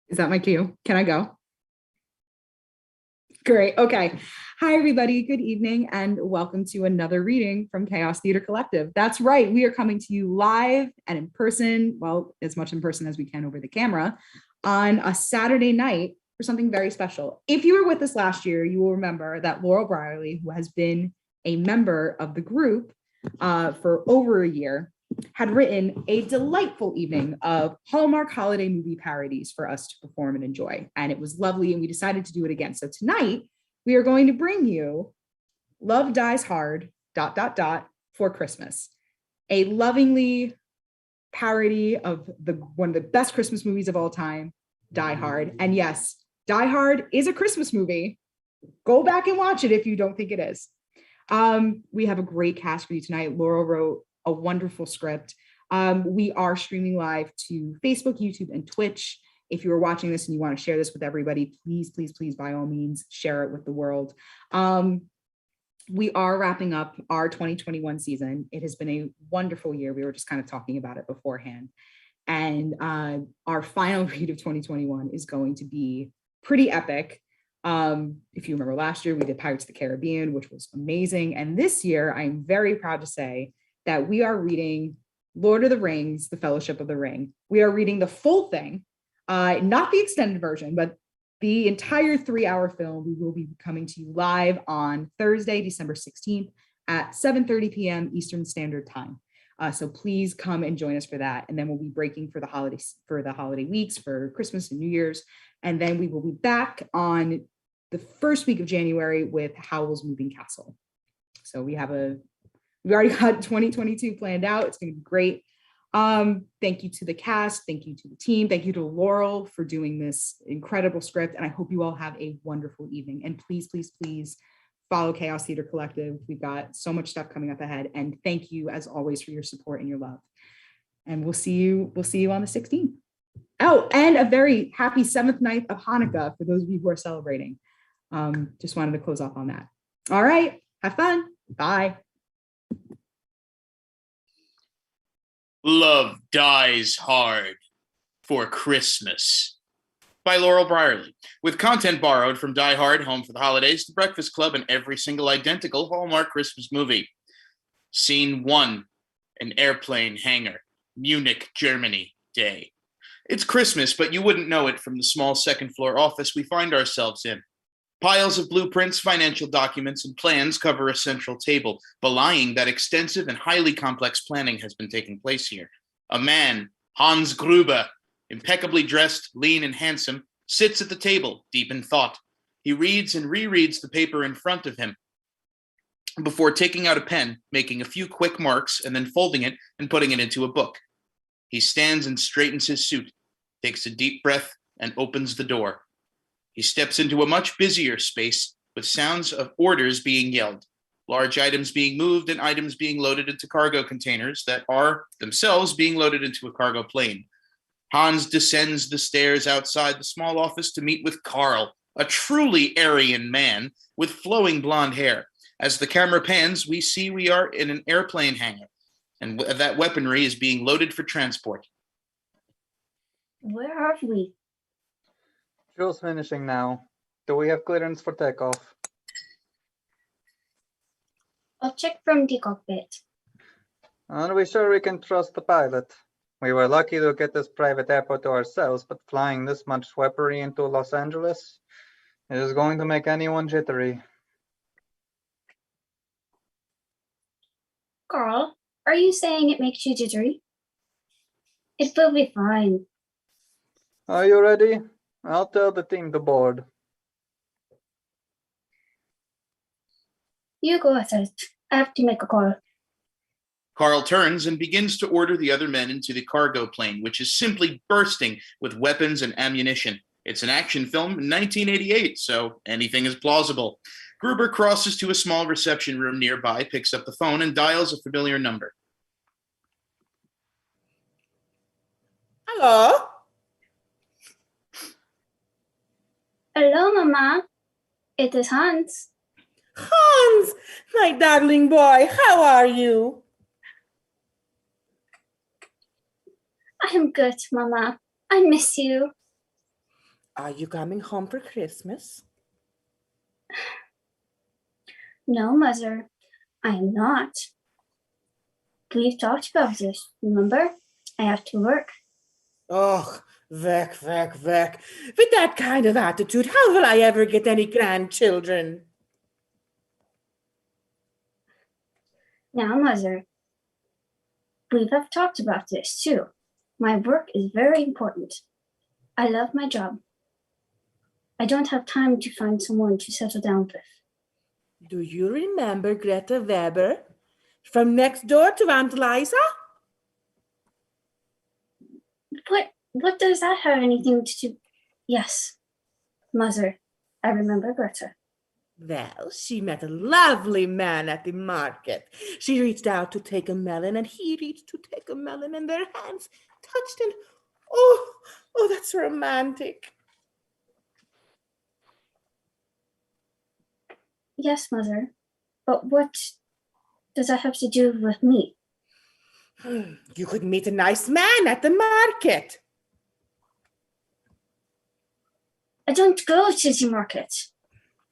Is that my cue? Can I go? Great. Okay. Hi, everybody. Good evening and welcome to another reading from Chaos Theater Collective. That's right. We are coming to you live and in person, well, as much in person as we can over the camera, on a Saturday night for something very special. If you were with us last year, you will remember that Laurel Brierly, who has been a member of the group for over a year, had written a delightful evening of Hallmark holiday movie parodies for us to perform and enjoy. And it was lovely, and we decided to do it again. So tonight, we are going to bring you Love Dies Hard, ... for Christmas, a lovingly parody of one of the best Christmas movies of all time, Die Hard. And yes, Die Hard is a Christmas movie. Go back and watch it if you don't think it is. We have a great cast for you tonight. Laurel wrote a wonderful script. We are streaming live to Facebook, YouTube, and Twitch. If you are watching this and you want to share this with everybody, please, please, please, by all means, share it with the world. We are wrapping up our 2021 season. It has been a wonderful year. We were just kind of talking about it beforehand. And our final read of 2021 is going to be pretty epic. If you remember last year, we did Pirates of the Caribbean, which was amazing. And this year, I'm very proud to say that we are reading Lord of the Rings, The Fellowship of the Ring. We are reading the full thing, not the extended version, but the entire 3-hour film. We will be coming to you live on Thursday, December 16th at 7:30 p.m. Eastern Standard Time. So please come and join us for that. And then we'll be breaking for the holiday weeks, for Christmas and New Year's. And then we will be back on the first week of January with Howl's Moving Castle. So we already got 2022 planned out. It's going to be great. Thank you to the cast. Thank you to the team. Thank you to Laurel for doing this incredible script. And I hope you all have a wonderful evening. And please, please, please follow Chaos Theater Collective. We've got so much stuff coming up ahead. And thank you, as always, for your support and your love. And we'll see you on the 16th. Oh, and a very happy 7th night of Hanukkah for those of you who are celebrating. Just wanted to close off on that. All right. Have fun. Bye. Love Dies Hard for Christmas by Laurel Brierly, with content borrowed from Die Hard, Home for the Holidays, The Breakfast Club, and every single identical Hallmark Christmas movie. Scene 1, an airplane hangar, Munich, Germany, day. It's Christmas, but you wouldn't know it from the small second-floor office we find ourselves in. Piles of blueprints, financial documents, and plans cover a central table, belying that extensive and highly complex planning has been taking place here. A man, Hans Gruber, impeccably dressed, lean, and handsome, sits at the table, deep in thought. He reads and rereads the paper in front of him before taking out a pen, making a few quick marks, and then folding it and putting it into a book. He stands and straightens his suit, takes a deep breath, and opens the door. He steps into a much busier space with sounds of orders being yelled, large items being moved and items being loaded into cargo containers that are themselves being loaded into a cargo plane. Hans descends the stairs outside the small office to meet with Carl, a truly Aryan man with flowing blonde hair. As the camera pans, we see we are in an airplane hangar, and that weaponry is being loaded for transport. Where are we? Fuel's finishing now. Do we have clearance for takeoff? I'll check from the cockpit. Are we sure we can trust the pilot? We were lucky to get this private airport to ourselves, but flying this much weaponry into Los Angeles is going to make anyone jittery. Carl, are you saying it makes you jittery? It will be fine. Are you ready? I'll tell the team to board. You go ahead. I have to make a call. Carl turns and begins to order the other men into the cargo plane, which is simply bursting with weapons and ammunition. It's an action film in 1988, so anything is plausible. Gruber crosses to a small reception room nearby, picks up the phone, and dials a familiar number. Hello? Hello, Mama. It is Hans. Hans, my darling boy, how are you? I am good, Mama. I miss you. Are you coming home for Christmas? No, Mother, I am not. We've talked about this, remember? I have to work. Oh, Beck. With that kind of attitude, how will I ever get any grandchildren? Now, Mother, we have talked about this too. My work is very important. I love my job. I don't have time to find someone to settle down with. Do you remember Greta Weber from next door to Aunt Liza? What does that have anything to do? Yes, Mother, I remember Greta. Well, she met a lovely man at the market. She reached out to take a melon, and he reached to take a melon, and their hands touched, and oh, that's romantic. Yes, Mother, but what does that have to do with me? You could meet a nice man at the market. I don't go to the market.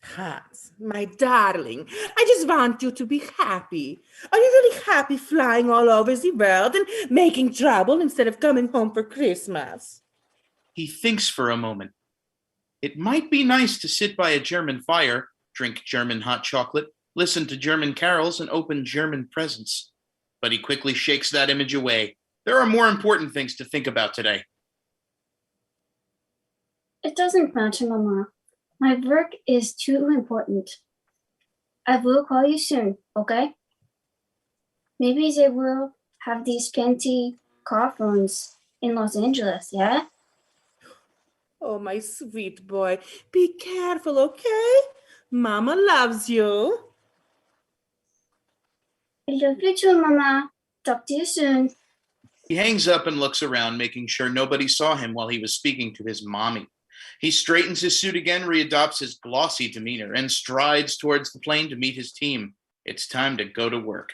Hans, my darling, I just want you to be happy. Are you really happy flying all over the world and making trouble instead of coming home for Christmas? He thinks for a moment. It might be nice to sit by a German fire, drink German hot chocolate, listen to German carols, and open German presents. But he quickly shakes that image away. There are more important things to think about today. It doesn't matter, Mama. My work is too important. I will call you soon, okay? Maybe they will have these fancy car phones in Los Angeles, yeah? Oh, my sweet boy, be careful, okay? Mama loves you. I love you too, Mama. Talk to you soon. He hangs up and looks around, making sure nobody saw him while he was speaking to his mommy. He straightens his suit again, readopts his glossy demeanor, and strides towards the plane to meet his team. It's time to go to work.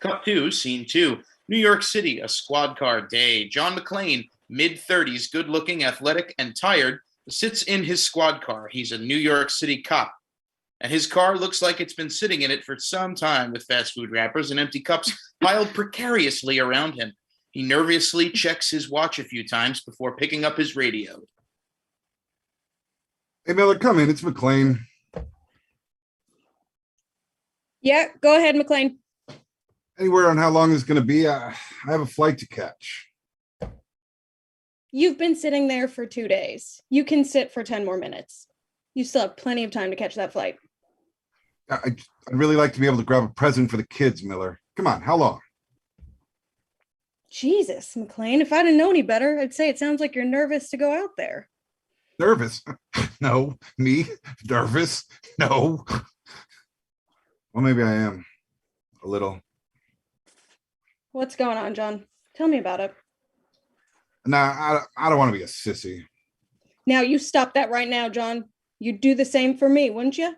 Cut 2, Scene 2. New York City, a squad car day. John McClaine, mid-30s, good-looking, athletic, and tired, sits in his squad car. He's a New York City cop. And his car looks like it's been sitting in it for some time, with fast food wrappers and empty cups piled precariously around him. He nervously checks his watch a few times before picking up his radio. Hey, Miller, come in. It's McClaine. Yeah, go ahead, McClaine. Any word on how long this is going to be? I have a flight to catch. You've been sitting there for 2 days. You can sit for 10 more minutes. You still have plenty of time to catch that flight. I'd really like to be able to grab a present for the kids, Miller. Come on, how long? Jesus, McClaine, if I'd have known any better, I'd say it sounds like you're nervous to go out there. Nervous? No. Me? Nervous? No. Well, maybe I am. A little. What's going on, John? Tell me about it. Nah, I don't want to be a sissy. Now, you stop that right now, John. You'd do the same for me, wouldn't you?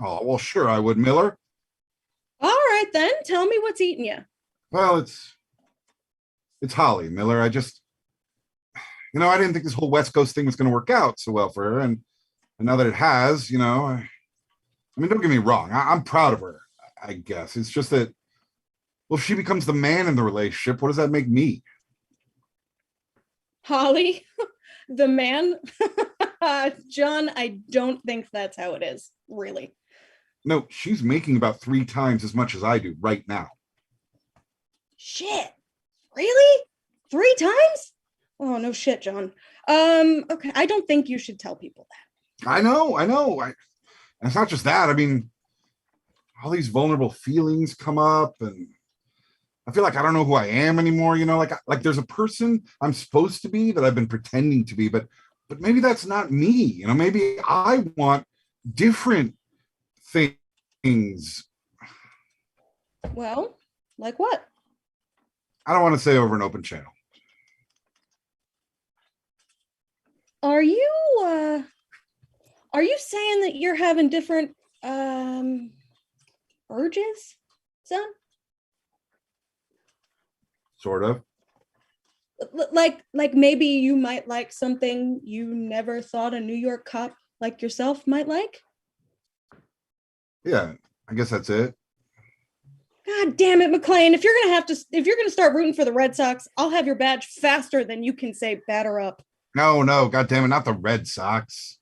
Oh, well, sure I would, Miller. All right, then. Tell me what's eating you. Well, it's Holly, Miller. I didn't think this whole West Coast thing was going to work out so well for her. And now that it has, I mean, don't get me wrong. I'm proud of her, I guess. It's just that, well, if she becomes the man in the relationship, what does that make me? Holly, the man? John, I don't think that's how it is, really. No, she's making about 3 times as much as I do right now. Shit. Really? 3 times? Oh, no shit, John. Okay, I don't think you should tell people that. I know. And it's not just that. I mean, all these vulnerable feelings come up, and I feel like I don't know who I am anymore. Like there's a person I'm supposed to be that I've been pretending to be, but maybe that's not me. Maybe I want different things. Well, like what? I don't want to say over an open channel. Are you saying that you're having different urges, son? Sort of. Like maybe you might like something you never thought a New York cop like yourself might like? Yeah, I guess that's it. God damn it, McClaine. If you're gonna start rooting for the Red Sox, I'll have your badge faster than you can say batter up. No, God damn it, not the Red Sox.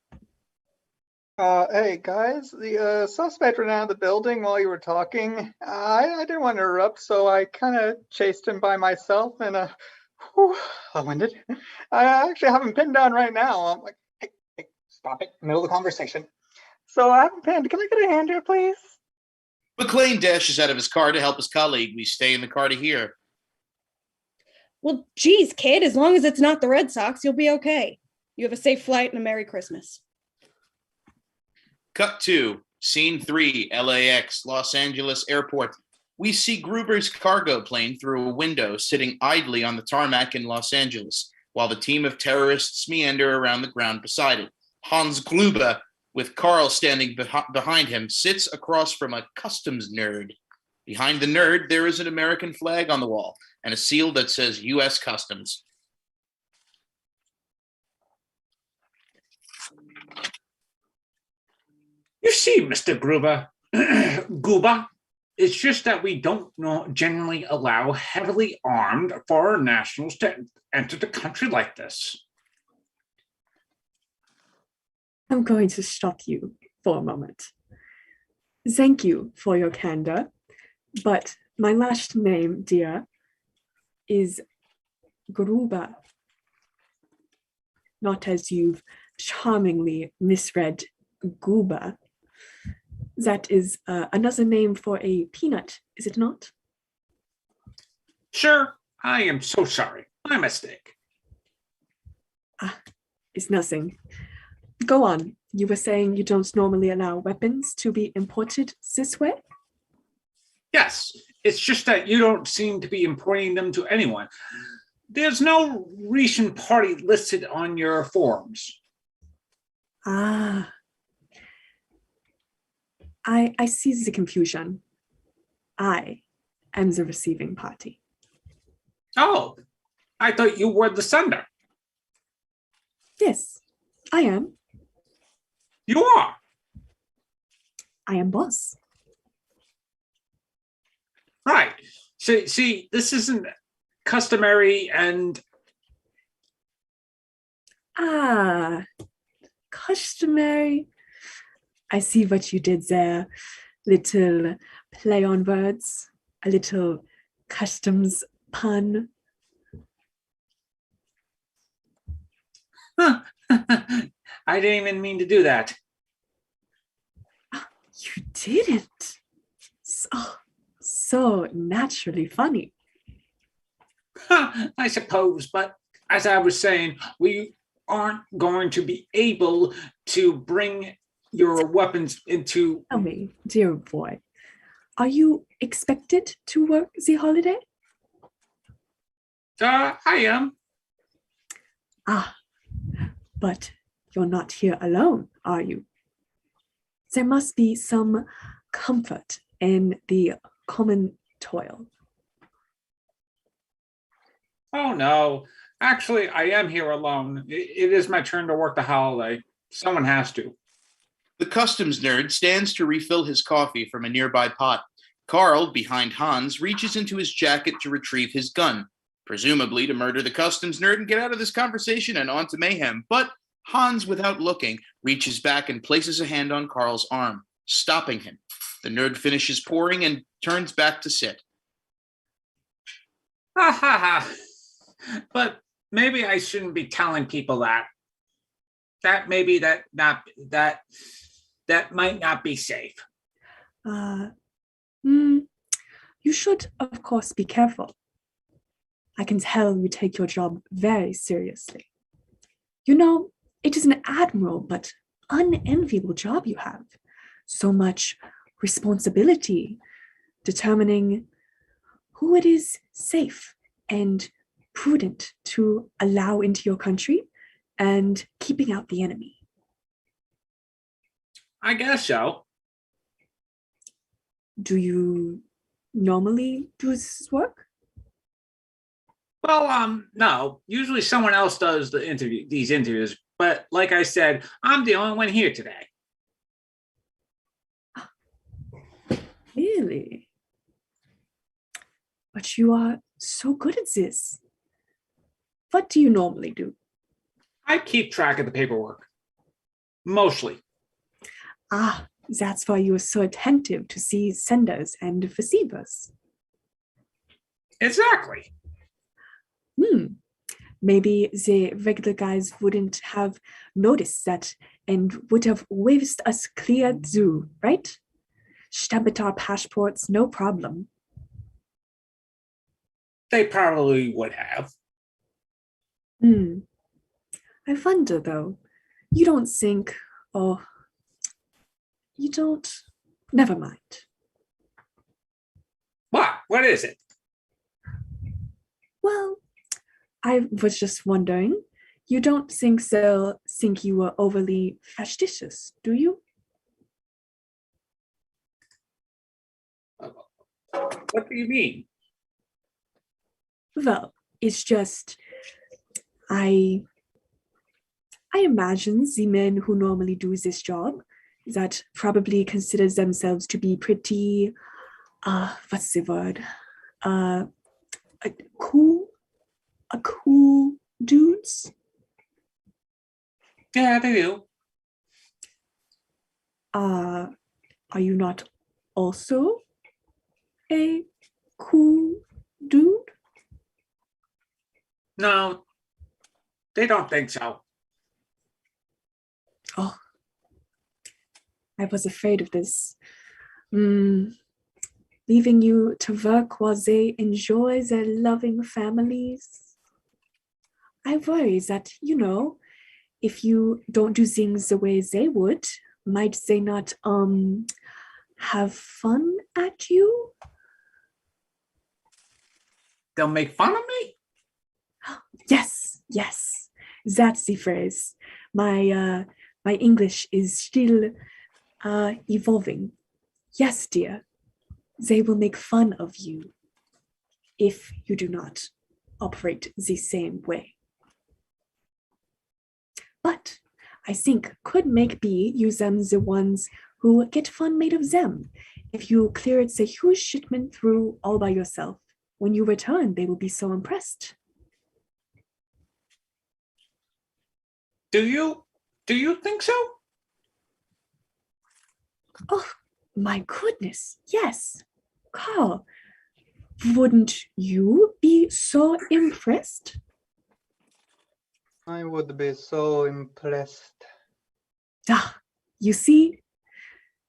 Hey guys, the suspect ran out of the building while you were talking. I didn't want to interrupt, so I kind of chased him by myself and long-winded. I actually have him pinned down right now. I'm like, hey, stop it, middle of the conversation. So I have him pinned. Can I get a hand here, please? McClaine dashes out of his car to help his colleague. We stay in the car to hear. Well, geez, kid, as long as it's not the Red Sox, you'll be okay. You have a safe flight and a Merry Christmas. Cut 2, Scene 3, LAX, Los Angeles Airport. We see Gruber's cargo plane through a window sitting idly on the tarmac in Los Angeles, while the team of terrorists meander around the ground beside it. Hans Gruber, with Carl standing behind him, sits across from a customs nerd. Behind the nerd, there is an American flag on the wall and a seal that says U.S. Customs. You see, Mr. Gruber, Guba, it's just that we don't generally allow heavily armed foreign nationals to enter the country like this. I'm going to stop you for a moment. Thank you for your candor, but my last name, dear, is Gruber. Not as you've charmingly misread Goober. That is another name for a peanut, is it not? Sure, I am so sorry. My mistake. It's nothing. Go on. You were saying you don't normally allow weapons to be imported this way? Yes, it's just that you don't seem to be importing them to anyone. There's no recent party listed on your forms. Ah. I see the confusion. I am the receiving party. Oh, I thought you were the sender. Yes, I am. You are. I am boss. Right. So, see, this isn't customary and... Customary. I see what you did there. Little play on words, a little customs pun. Huh. I didn't even mean to do that. You didn't. So naturally funny. I suppose, but as I was saying, we aren't going to be able to bring your weapons into... Tell me, dear boy, are you expected to work the holiday? I am. But you're not here alone, are you? There must be some comfort in the common toil. Oh, no. Actually, I am here alone. It is my turn to work the holiday. Someone has to. The customs nerd stands to refill his coffee from a nearby pot. Carl, behind Hans, reaches into his jacket to retrieve his gun, presumably to murder the customs nerd and get out of this conversation and on to mayhem. But Hans, without looking, reaches back and places a hand on Carl's arm, stopping him. The nerd finishes pouring and turns back to sit. Ha ha ha. But maybe I shouldn't be telling people that. That might not be safe. You should, of course, be careful. I can tell you take your job very seriously. You know, it is an admirable but unenviable job you have. So much responsibility, determining who it is safe and prudent to allow into your country and keeping out the enemy. I guess so. Do you normally do this work? Well, no. Usually someone else does these interviews, but like I said, I'm the only one here today. Really? But you are so good at this. What do you normally do? I keep track of the paperwork. Mostly. Ah, that's why you are so attentive to see senders and receivers. Exactly. Maybe the regular guys wouldn't have noticed that and would have waved us clear through, right? Stamped our passports, no problem. They probably would have. I wonder though, you don't think, oh, you don't, never mind. What? What is it? Well, I was just wondering, you don't think they'll think you were overly facetious, do you? What do you mean? Well, it's just, I imagine the men who normally do this job that probably consider themselves to be pretty, what's the word? Cool dudes. Yeah, they do. Are you not also a cool dude? No, they don't think so. Oh, I was afraid of this. Leaving you to work while they enjoy their loving families. I worry that, if you don't do things the way they would, might they not have fun at you? They'll make fun of me? Yes, that's the phrase. My English is still evolving. Yes, dear, they will make fun of you if you do not operate the same way. But I think could make be you them the ones who get fun made of them. If you cleared the huge shipment through all by yourself, when you return, they will be so impressed. Do you think so? Oh, my goodness, yes. Carl, wouldn't you be so impressed? I would be so impressed. You see,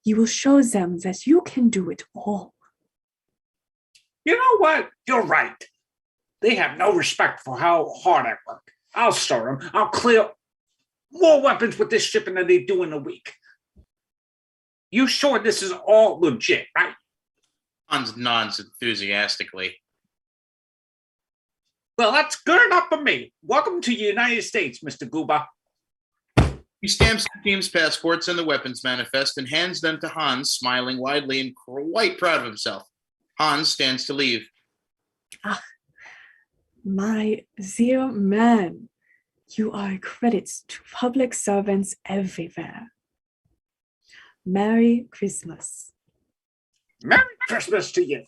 you will show them that you can do it all. You know what? You're right. They have no respect for how hard I work. I'll store them. I'll clear more weapons with this shipping than they do in a week. You sure this is all legit, right? Hans nods enthusiastically. Well, that's good enough for me. Welcome to the United States, Mr. Gruber. He stamps the team's passports and the weapons manifest and hands them to Hans, smiling widely and quite proud of himself. Hans stands to leave. My dear man, you are a credit to public servants everywhere. Merry Christmas. Merry Christmas to you.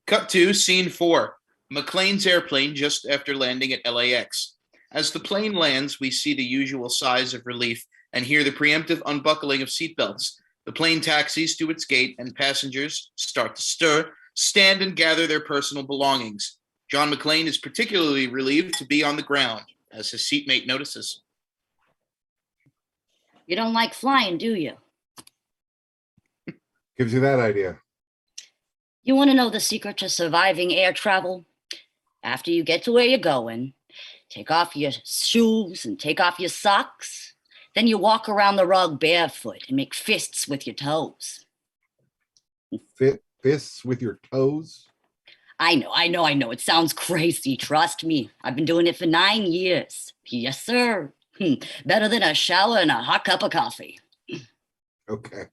Cut to scene 4. McClaine's airplane just after landing at LAX. As the plane lands, we see the usual sighs of relief and hear the preemptive unbuckling of seatbelts. The plane taxis to its gate and passengers start to stir, stand and gather their personal belongings. John McClaine is particularly relieved to be on the ground, as his seatmate notices. You don't like flying, do you? Gives you that idea. You want to know the secret to surviving air travel? After you get to where you're going, take off your shoes and take off your socks. Then you walk around the rug barefoot and make fists with your toes. Fists with your toes? I know. It sounds crazy. Trust me. I've been doing it for 9 years. Yes, sir. Better than a shower and a hot cup of coffee. Okay.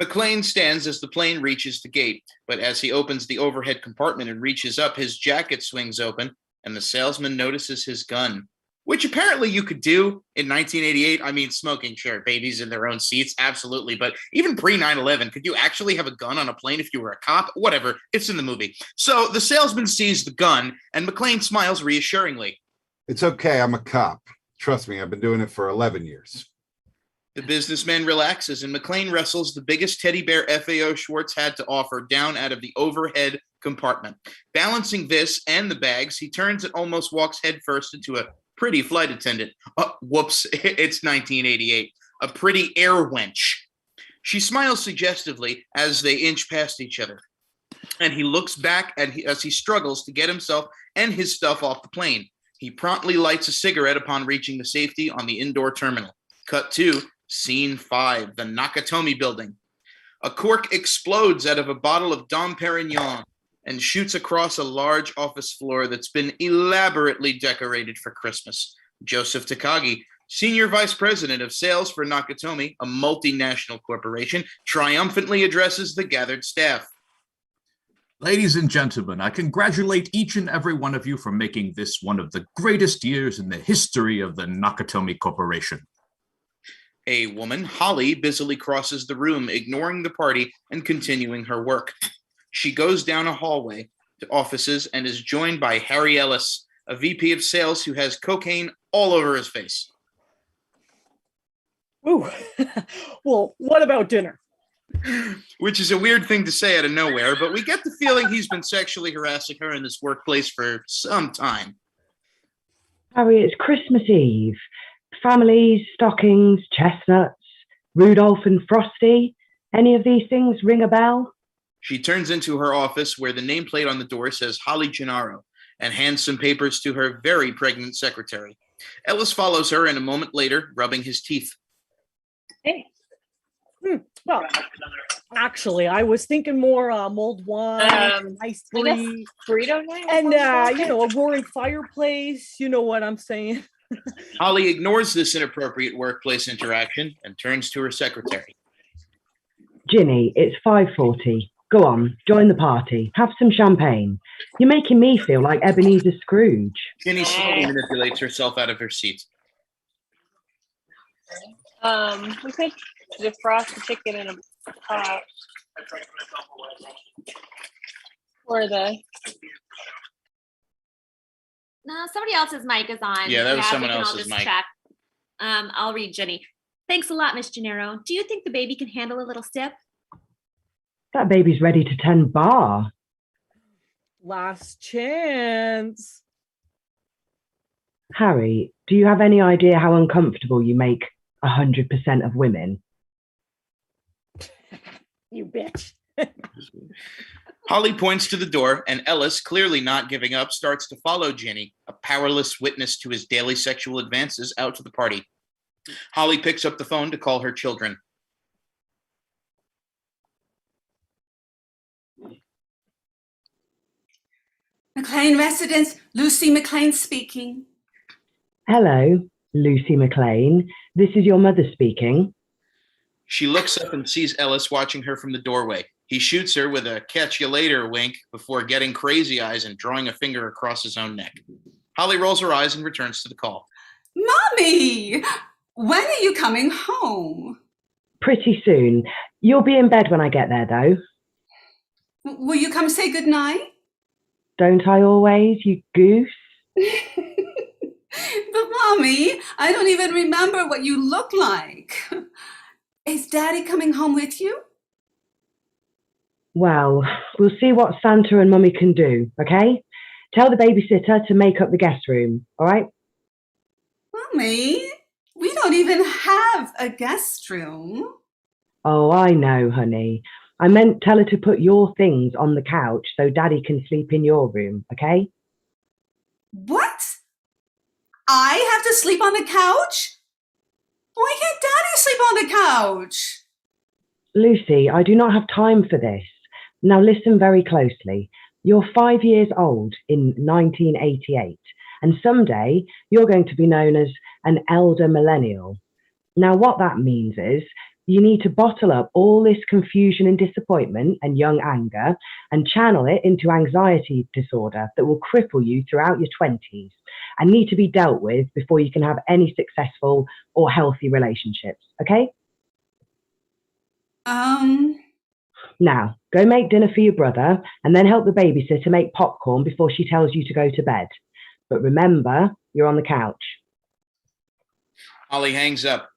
McClaine stands as the plane reaches the gate, but as he opens the overhead compartment and reaches up, his jacket swings open, and the salesman notices his gun, which apparently you could do in 1988. I mean, smoking, sure, babies in their own seats, absolutely, but even pre 9/11, could you actually have a gun on a plane if you were a cop? Whatever, it's in the movie. So the salesman sees the gun, and McClaine smiles reassuringly. It's okay, I'm a cop. Trust me, I've been doing it for 11 years. The businessman relaxes, and McClaine wrestles the biggest teddy bear FAO Schwartz had to offer down out of the overhead compartment. Balancing this and the bags, he turns and almost walks headfirst into a pretty flight attendant. Whoops, it's 1988. A pretty air wench. She smiles suggestively as they inch past each other, and he looks back as he struggles to get himself and his stuff off the plane. He promptly lights a cigarette upon reaching the safety on the indoor terminal. Cut to Scene 5, the Nakatomi building. A cork explodes out of a bottle of Dom Perignon and shoots across a large office floor that's been elaborately decorated for Christmas. Joseph Takagi, Senior Vice President of Sales for Nakatomi, a multinational corporation, triumphantly addresses the gathered staff. Ladies and gentlemen, I congratulate each and every one of you for making this one of the greatest years in the history of the Nakatomi Corporation. A woman, Holly, busily crosses the room, ignoring the party and continuing her work. She goes down a hallway to offices and is joined by Harry Ellis, a VP of sales who has cocaine all over his face. Ooh, well, what about dinner? Which is a weird thing to say out of nowhere, but we get the feeling he's been sexually harassing her in this workplace for some time. Harry, it's Christmas Eve. Families, stockings, chestnuts, Rudolph and Frosty. Any of these things ring a bell? She turns into her office where the nameplate on the door says Holly Gennaro and hands some papers to her very pregnant secretary. Ellis follows her and a moment later, rubbing his teeth. Hey. Well, actually, I was thinking more mulled wine, nice burrito night, and a roaring fireplace. You know what I'm saying? Holly ignores this inappropriate workplace interaction and turns to her secretary. Ginny, it's 5:40. Go on, join the party. Have some champagne. You're making me feel like Ebenezer Scrooge. Ginny slowly manipulates herself out of her seat. We could defrost the chicken in a pot. Or the... No, somebody else's mic is on. Yeah, that was someone else's mic. Check. I'll read Jenny. Thanks a lot, Miss Gennaro. Do you think the baby can handle a little sip? That baby's ready to tend bar. Last chance. Harry, do you have any idea how uncomfortable you make 100% of women? You bitch. Holly points to the door, and Ellis, clearly not giving up, starts to follow Ginny, a powerless witness to his daily sexual advances, out to the party. Holly picks up the phone to call her children. McClaine residence, Lucy McClaine speaking. Hello, Lucy McClaine. This is your mother speaking. She looks up and sees Ellis watching her from the doorway. He shoots her with a catch you later wink before getting crazy eyes and drawing a finger across his own neck. Holly rolls her eyes and returns to the call. Mommy, when are you coming home? Pretty soon. You'll be in bed when I get there, though. Will you come say goodnight? Don't I always, you goose? But Mommy, I don't even remember what you look like. Is Daddy coming home with you? Well, we'll see what Santa and Mummy can do, okay? Tell the babysitter to make up the guest room, all right? Mommy, we don't even have a guest room. Oh, I know, honey. I meant tell her to put your things on the couch so Daddy can sleep in your room, okay? What? I have to sleep on the couch? Why can't Daddy sleep on the couch? Lucy, I do not have time for this. Now listen very closely. You're 5 years old in 1988, and someday you're going to be known as an elder millennial. Now what that means is You need to bottle up all this confusion and disappointment and young anger and channel it into anxiety disorder that will cripple you throughout your 20s and need to be dealt with before you can have any successful or healthy relationships, okay? Now, go make dinner for your brother and then help the babysitter make popcorn before she tells you to go to bed. But remember, you're on the couch. Holly hangs up.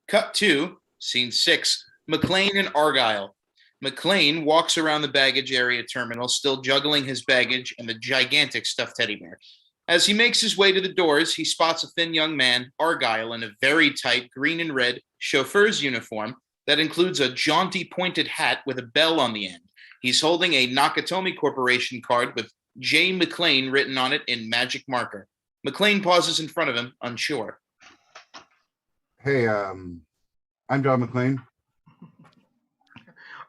Cut 2, scene 6, McClaine and Argyle. McClaine walks around the baggage area terminal, still juggling his baggage and the gigantic stuffed teddy bear. As he makes his way to the doors, he spots a thin young man, Argyle, in a very tight green and red chauffeur's uniform that includes a jaunty pointed hat with a bell on the end. He's holding a Nakatomi Corporation card with J. McClaine written on it in magic marker. McClaine pauses in front of him, unsure. Hey, I'm John McClaine.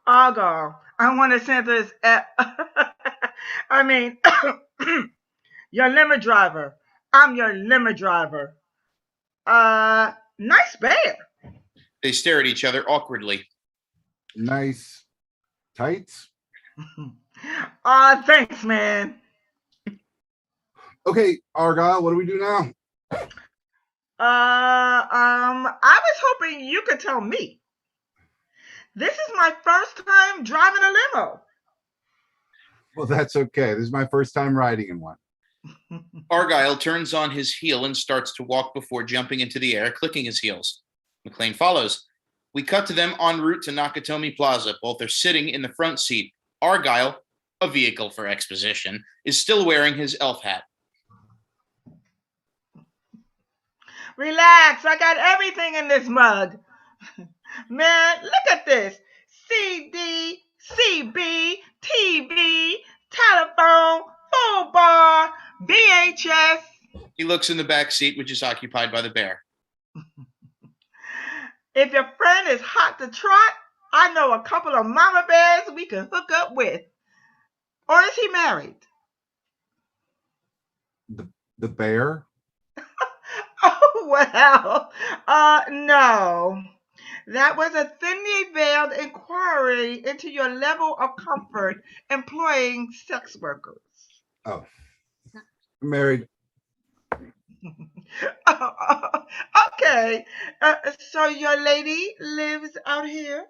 Argyle, I want to send this. Your limo driver. I'm your limo driver. Nice bear. They stare at each other awkwardly. Nice tights. Thanks, man. Okay, Argyle, what do we do now? I was hoping you could tell me. This is my first time driving a limo. Well, that's okay. This is my first time riding in one. Argyle turns on his heel and starts to walk before jumping into the air, clicking his heels. McClaine follows. We cut to them en route to Nakatomi Plaza. Both are sitting in the front seat. Argyle, a vehicle for exposition, is still wearing his elf hat. Relax, I got everything in this mug. Man, look at this. CD, CB, TV, telephone, full bar, VHS. He looks in the back seat, which is occupied by the bear. If your friend is hot to trot, I know a couple of mama bears we can hook up with. Or is he married? The bear? Oh, well, no. That was a thinly veiled inquiry into your level of comfort employing sex workers. Oh, married. Okay, so your lady lives out here?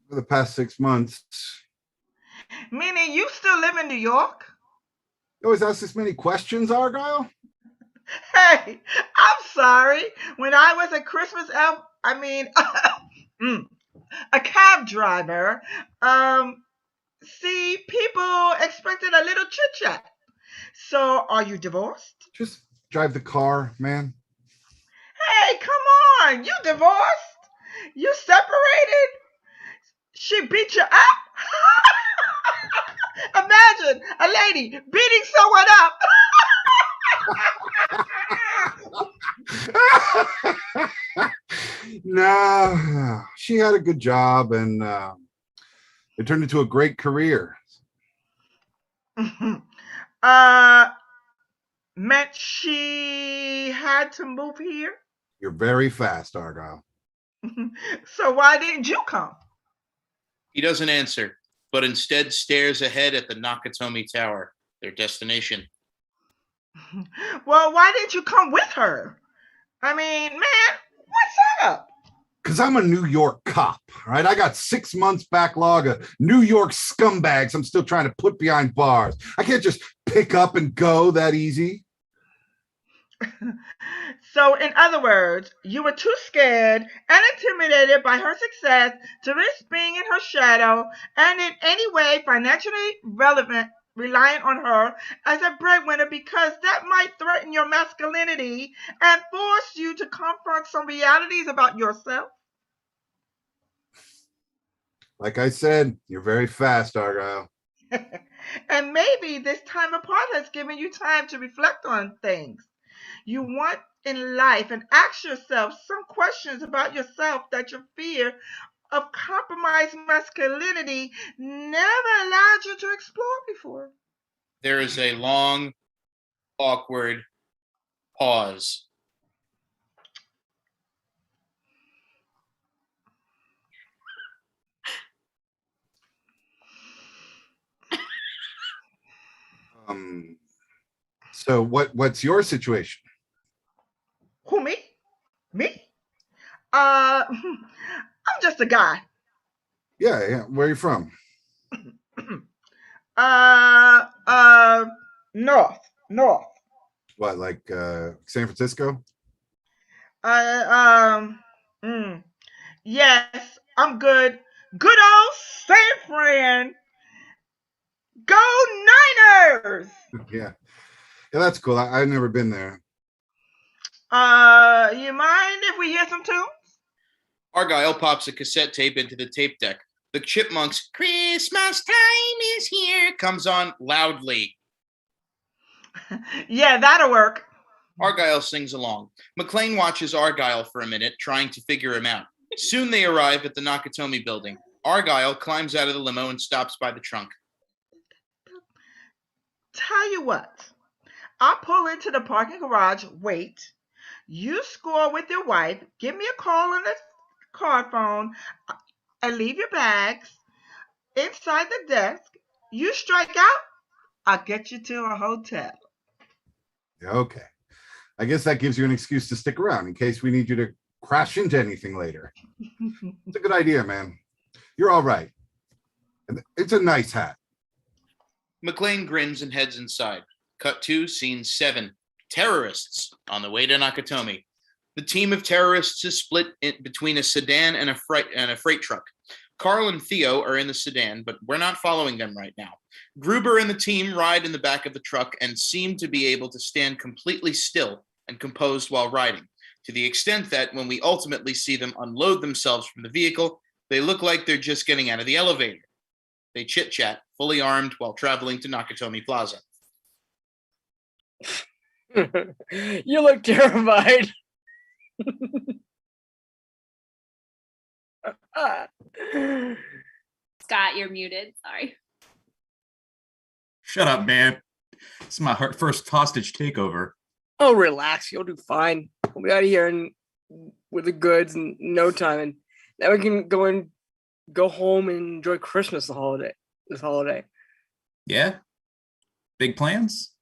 For the past 6 months. Meaning you still live in New York? You always ask this many questions, Argyle? Hey, I'm sorry. When I was a Christmas elf, a cab driver, see, people expected a little chit-chat. So, are you divorced? Just drive the car, man. Hey, come on. You divorced? You separated? She beat you up? Imagine a lady beating someone up. No, she had a good job and it turned into a great career. Meant she had to move here? You're very fast, Argyle. So why didn't you come? He doesn't answer, but instead stares ahead at the Nakatomi Tower, their destination. Well, why didn't you come with her? Man, what's up? Because I'm a New York cop, right? I got 6 months backlog of New York scumbags I'm still trying to put behind bars. I can't just pick up and go that easy. So, in other words, you were too scared and intimidated by her success to risk being in her shadow and in any way financially relevant, relying on her as a breadwinner because that might threaten your masculinity and force you to confront some realities about yourself. Like I said, you're very fast, Argyle. And maybe this time apart has given you time to reflect on things you want in life and ask yourself some questions about yourself that your fear of compromised masculinity never allowed you to explore before. There is a long, awkward pause. So what's your situation? Who, me? Me? I'm just a guy. Yeah. Where are you from? North. What, like San Francisco? Yes, I'm good. Good old San Fran. Go Niners! Yeah, that's cool. I've never been there. You mind if we hear some tunes? Argyle pops a cassette tape into the tape deck. The Chipmunks' "Christmas Time is Here" comes on loudly. Yeah, that'll work. Argyle sings along. McClaine watches Argyle for a minute, trying to figure him out. Soon they arrive at the Nakatomi building. Argyle climbs out of the limo and stops by the trunk. Tell you what, I'll pull into the parking garage, wait. You score with your wife, give me a call on the car phone, and leave your bags inside the desk. You strike out, I'll get you to a hotel. Okay. I guess that gives you an excuse to stick around in case we need you to crash into anything later. It's a good idea, man. You're all right. It's a nice hat. McClaine grins and heads inside. Cut to scene 7. Terrorists on the way to Nakatomi. The team of terrorists is split between a sedan and a freight truck. Carl and Theo are in the sedan, but we're not following them right now. Gruber and the team ride in the back of the truck and seem to be able to stand completely still and composed while riding, to the extent that when we ultimately see them unload themselves from the vehicle, they look like they're just getting out of the elevator. They chit-chat, fully armed, while traveling to Nakatomi Plaza. You look terrified. Scott, you're muted. Sorry. Shut up, man. It's my first hostage takeover. Oh, relax. You'll do fine. We'll be out of here with the goods in no time, and then we can go home and enjoy Christmas this holiday. Yeah? Big plans?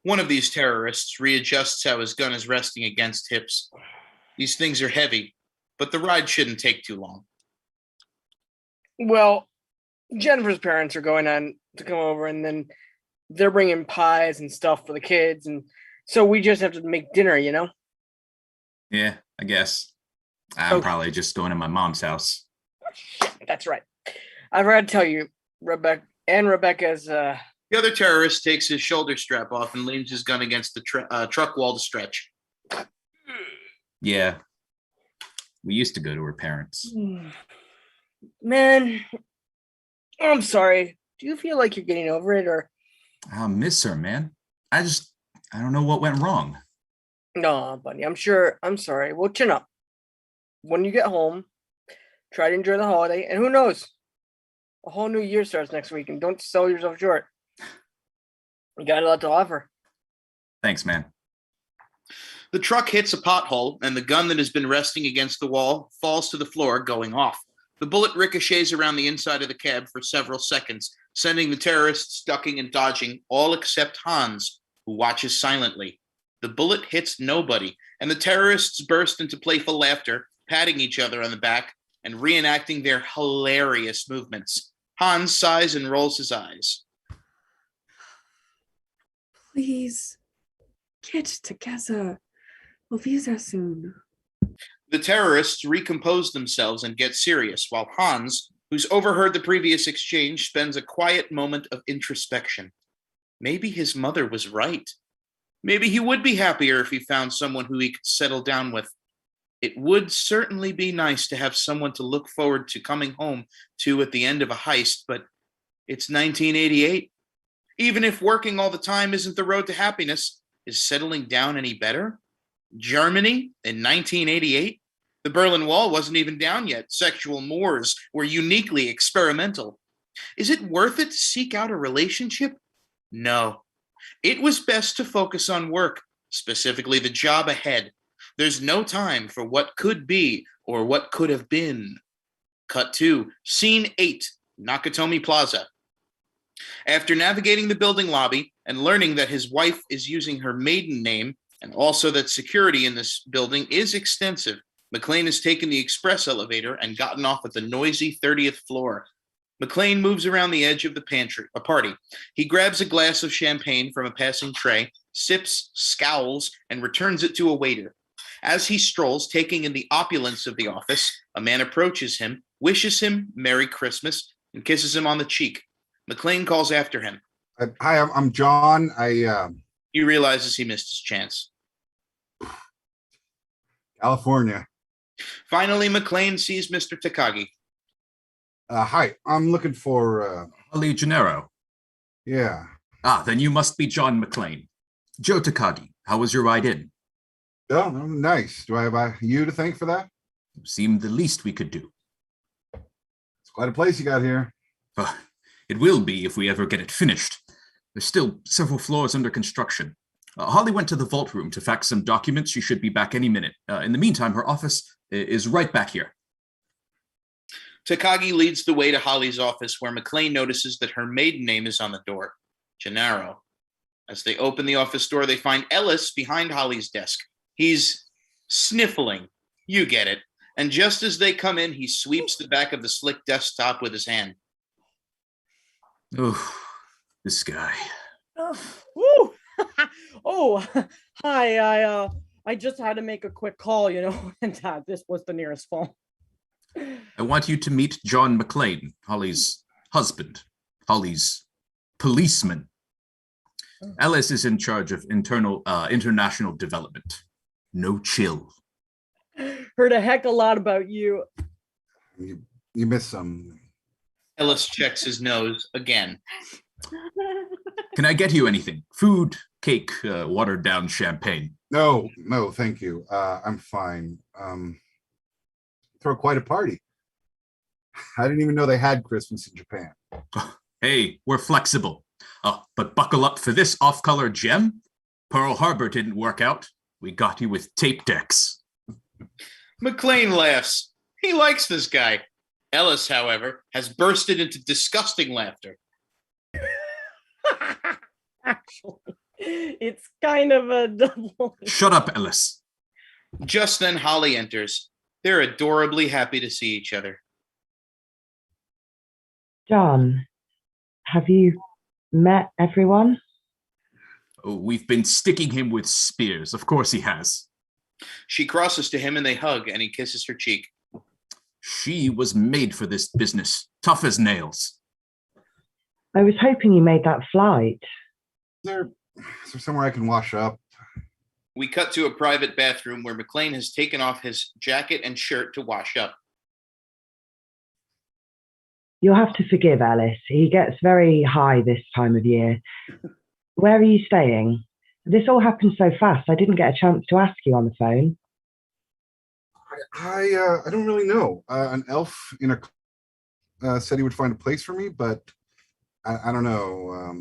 One of these terrorists readjusts how his gun is resting against hips. These things are heavy, but the ride shouldn't take too long. Well, Jennifer's parents are going on to come over, and then they're bringing pies and stuff for the kids, and so we just have to make dinner, you know? Yeah, I guess. I'm probably just going to my mom's house. That's right. I forgot to tell you, Rebecca's... The other terrorist takes his shoulder strap off and leans his gun against the truck wall to stretch. Yeah. We used to go to her parents. Man, I'm sorry. Do you feel like you're getting over it, or? I miss her, man. I don't know what went wrong. No, buddy, I'm sorry. Well, chin up. When you get home, try to enjoy the holiday, and who knows? A whole new year starts next week, and don't sell yourself short. You got a lot to offer. Thanks, man. The truck hits a pothole, and the gun that has been resting against the wall falls to the floor, going off. The bullet ricochets around the inside of the cab for several seconds, sending the terrorists ducking and dodging, all except Hans, who watches silently. The bullet hits nobody, and the terrorists burst into playful laughter, patting each other on the back and reenacting their hilarious movements. Hans sighs and rolls his eyes. Please, get together. We'll be there soon. The terrorists recompose themselves and get serious, while Hans, who's overheard the previous exchange, spends a quiet moment of introspection. Maybe his mother was right. Maybe he would be happier if he found someone who he could settle down with. It would certainly be nice to have someone to look forward to coming home to at the end of a heist, but it's 1988. Even if working all the time isn't the road to happiness, is settling down any better? Germany in 1988? The Berlin Wall wasn't even down yet. Sexual mores were uniquely experimental. Is it worth it to seek out a relationship? No. It was best to focus on work, specifically the job ahead. There's no time for what could be or what could have been. Cut to scene 8, Nakatomi Plaza. After navigating the building lobby and learning that his wife is using her maiden name, and also that security in this building is extensive, McClaine has taken the express elevator and gotten off at the noisy 30th floor. McClaine moves around the edge of the party. He grabs a glass of champagne from a passing tray, sips, scowls, and returns it to a waiter. As he strolls, taking in the opulence of the office, a man approaches him, wishes him Merry Christmas, and kisses him on the cheek. McClaine calls after him. Hi, I'm John. He realizes he missed his chance. California. Finally, McClaine sees Mr. Takagi. Hi, I'm looking for Ali Gennaro. Yeah. Ah, then you must be John McClaine. Joe Takagi, how was your ride in? Oh, nice. Do I have you to thank for that? Seemed the least we could do. It's quite a place you got here. It will be if we ever get it finished. There's still several floors under construction. Holly went to the vault room to fax some documents. She should be back any minute. In the meantime, her office is right back here. Takagi leads the way to Holly's office, where McClaine notices that her maiden name is on the door, Gennaro. As they open the office door, they find Ellis behind Holly's desk. He's sniffling. You get it. And just as they come in, he sweeps the back of the slick desktop with his hand. Oh, this guy. Oh, hi. I just had to make a quick call, and this was the nearest phone. I want you to meet John McClaine, Holly's husband, Holly's policeman. Ellis is in charge of international development. No chill. Heard a heck of a lot about you. You missed some. Ellis checks his nose again. Can I get you anything? Food, cake, watered down champagne? No, thank you. I'm fine. Throw quite a party. I didn't even know they had Christmas in Japan. Hey, we're flexible. But buckle up for this off-color gem. Pearl Harbor didn't work out. We got you with tape decks. McClaine laughs. He likes this guy. Ellis, however, has bursted into disgusting laughter. Actually, it's kind of a double. Shut up, Ellis. Just then, Holly enters. They're adorably happy to see each other. John, have you met everyone? Oh, we've been sticking him with spears. Of course he has. She crosses to him and they hug, and he kisses her cheek. She was made for this business, tough as nails. I was hoping you made that flight. Is there somewhere I can wash up? We cut to a private bathroom where McClaine has taken off his jacket and shirt to wash up. You'll have to forgive Ellis. He gets very high this time of year. Where are you staying? This all happened so fast, I didn't get a chance to ask you on the phone. I don't really know. An elf in a said he would find a place for me, but I don't know.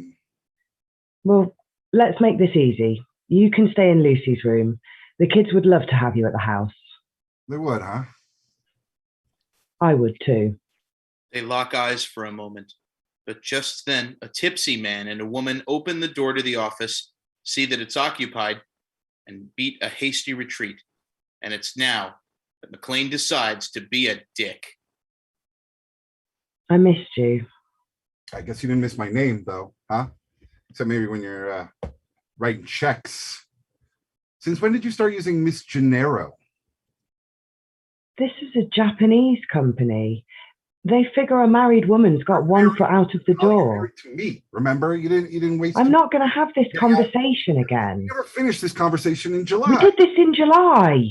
Well, let's make this easy. You can stay in Lucy's room. The kids would love to have you at the house. They would, huh? I would too. They lock eyes for a moment, but just then a tipsy man and a woman open the door to the office, see that it's occupied, and beat a hasty retreat. And it's now that McClaine decides to be a dick. I missed you. I guess you didn't miss my name, though, huh? Except maybe when you're writing checks. Since when did you start using Miss Gennaro? This is a Japanese company. They figure a married woman's got one foot out of the door. To me, remember? You didn't waste. I'm not going to have this conversation again. We never finished this conversation in July. We did this in July.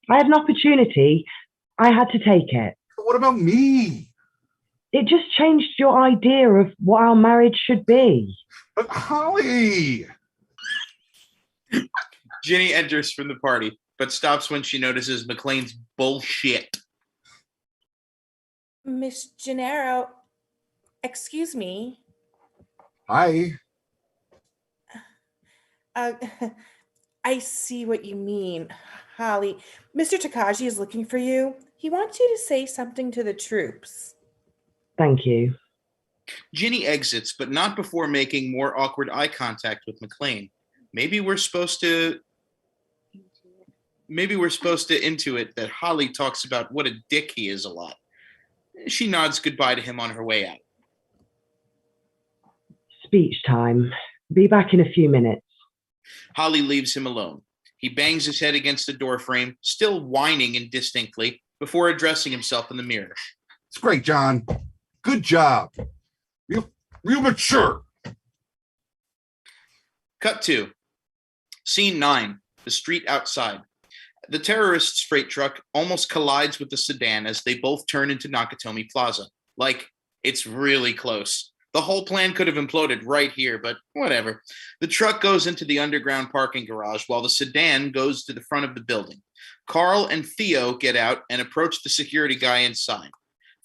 I had an opportunity. I had to take it. But what about me? It just changed your idea of what our marriage should be. But Holly! Ginny enters from the party, but stops when she notices McClaine's bullshit. Miss Gennaro, excuse me. Hi. I see what you mean, Holly. Mr. Takagi is looking for you. He wants you to say something to the troops. Thank you. Ginny exits, but not before making more awkward eye contact with McClaine. Maybe we're supposed to intuit that Holly talks about what a dick he is a lot. She nods goodbye to him on her way out. Speech time. Be back in a few minutes. Holly leaves him alone. He bangs his head against the doorframe, still whining indistinctly, before addressing himself in the mirror. It's great, John. Good job. Real mature. Cut 2. Scene 9. The street outside. The terrorists' freight truck almost collides with the sedan as they both turn into Nakatomi Plaza. Like, it's really close. The whole plan could have imploded right here, but whatever. The truck goes into the underground parking garage while the sedan goes to the front of the building. Carl and Theo get out and approach the security guy inside.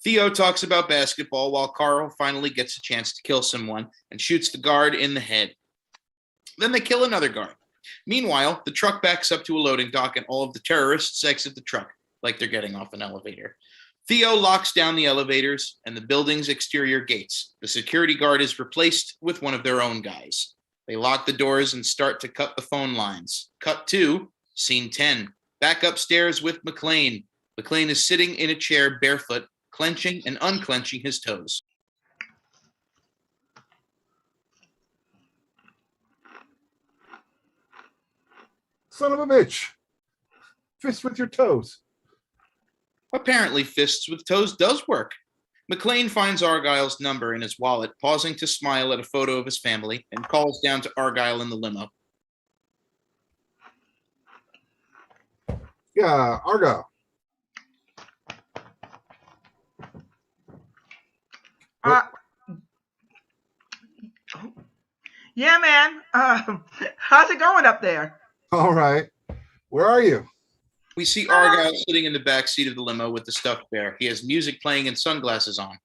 Theo talks about basketball while Carl finally gets a chance to kill someone and shoots the guard in the head. Then they kill another guard. Meanwhile, the truck backs up to a loading dock and all of the terrorists exit the truck like they're getting off an elevator. Theo locks down the elevators and the building's exterior gates. The security guard is replaced with one of their own guys. They lock the doors and start to cut the phone lines. Cut 2, scene 10. Back upstairs with McClaine. McClaine is sitting in a chair barefoot, clenching and unclenching his toes. Son of a bitch. Fist with your toes. Apparently, fists with toes does work. McClaine finds Argyle's number in his wallet, pausing to smile at a photo of his family, and calls down to Argyle in the limo. Yeah, Argyle. Yeah, man. How's it going up there? All right. Where are you? We see Argyle sitting in the back seat of the limo with the stuffed bear. He has music playing and sunglasses on.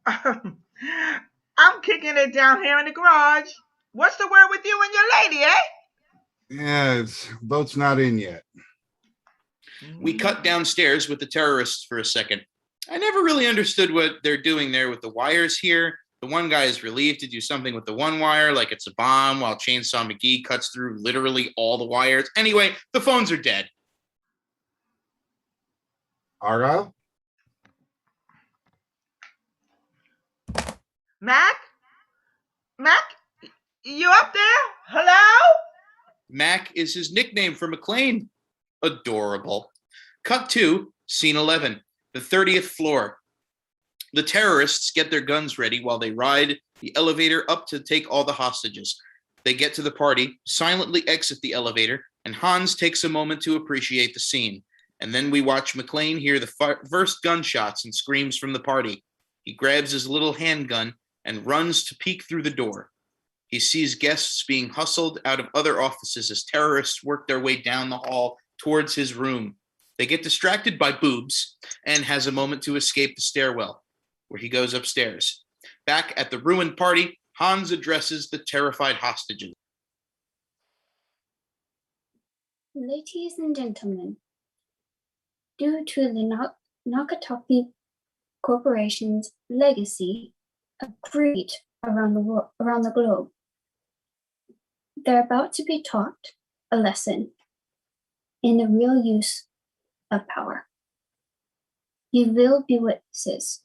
I'm kicking it down here in the garage. What's the word with you and your lady, eh? Yeah, vote's not in yet. We cut downstairs with the terrorists for a second. I never really understood what they're doing there with the wires here. The one guy is relieved to do something with the one wire, like it's a bomb, while Chainsaw McGee cuts through literally all the wires. Anyway, the phones are dead. Argyle? Mac? Mac? You up there? Hello? Mac is his nickname for McClaine. Adorable. Cut 2, scene 11, the 30th floor. The terrorists get their guns ready while they ride the elevator up to take all the hostages. They get to the party, silently exit the elevator, and Hans takes a moment to appreciate the scene. And then we watch McClaine hear the first gunshots and screams from the party. He grabs his little handgun and runs to peek through the door. He sees guests being hustled out of other offices as terrorists work their way down the hall towards his room. They get distracted by boobs and has a moment to escape the stairwell, where he goes upstairs. Back at the ruined party, Hans addresses the terrified hostages. Ladies and gentlemen, due to the Nakatomi Corporation's legacy of greed around the globe, they're about to be taught a lesson in the real use of power. You will be witnesses.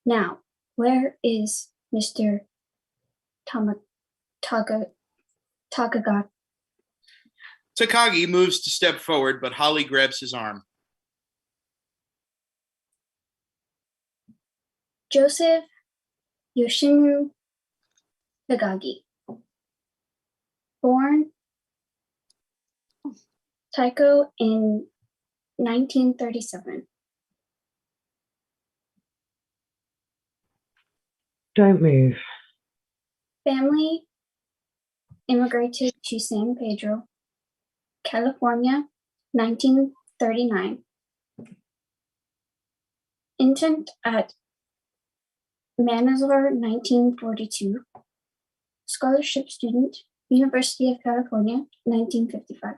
Now, where is Mr. Takagi? Takagi moves to step forward, but Holly grabs his arm. Joseph Yoshinu Takagi. Born Taiko in 1937. Don't move. Family immigrated to San Pedro, California, 1939. Interned at Manizar, 1942. Scholarship student, University of California, 1955.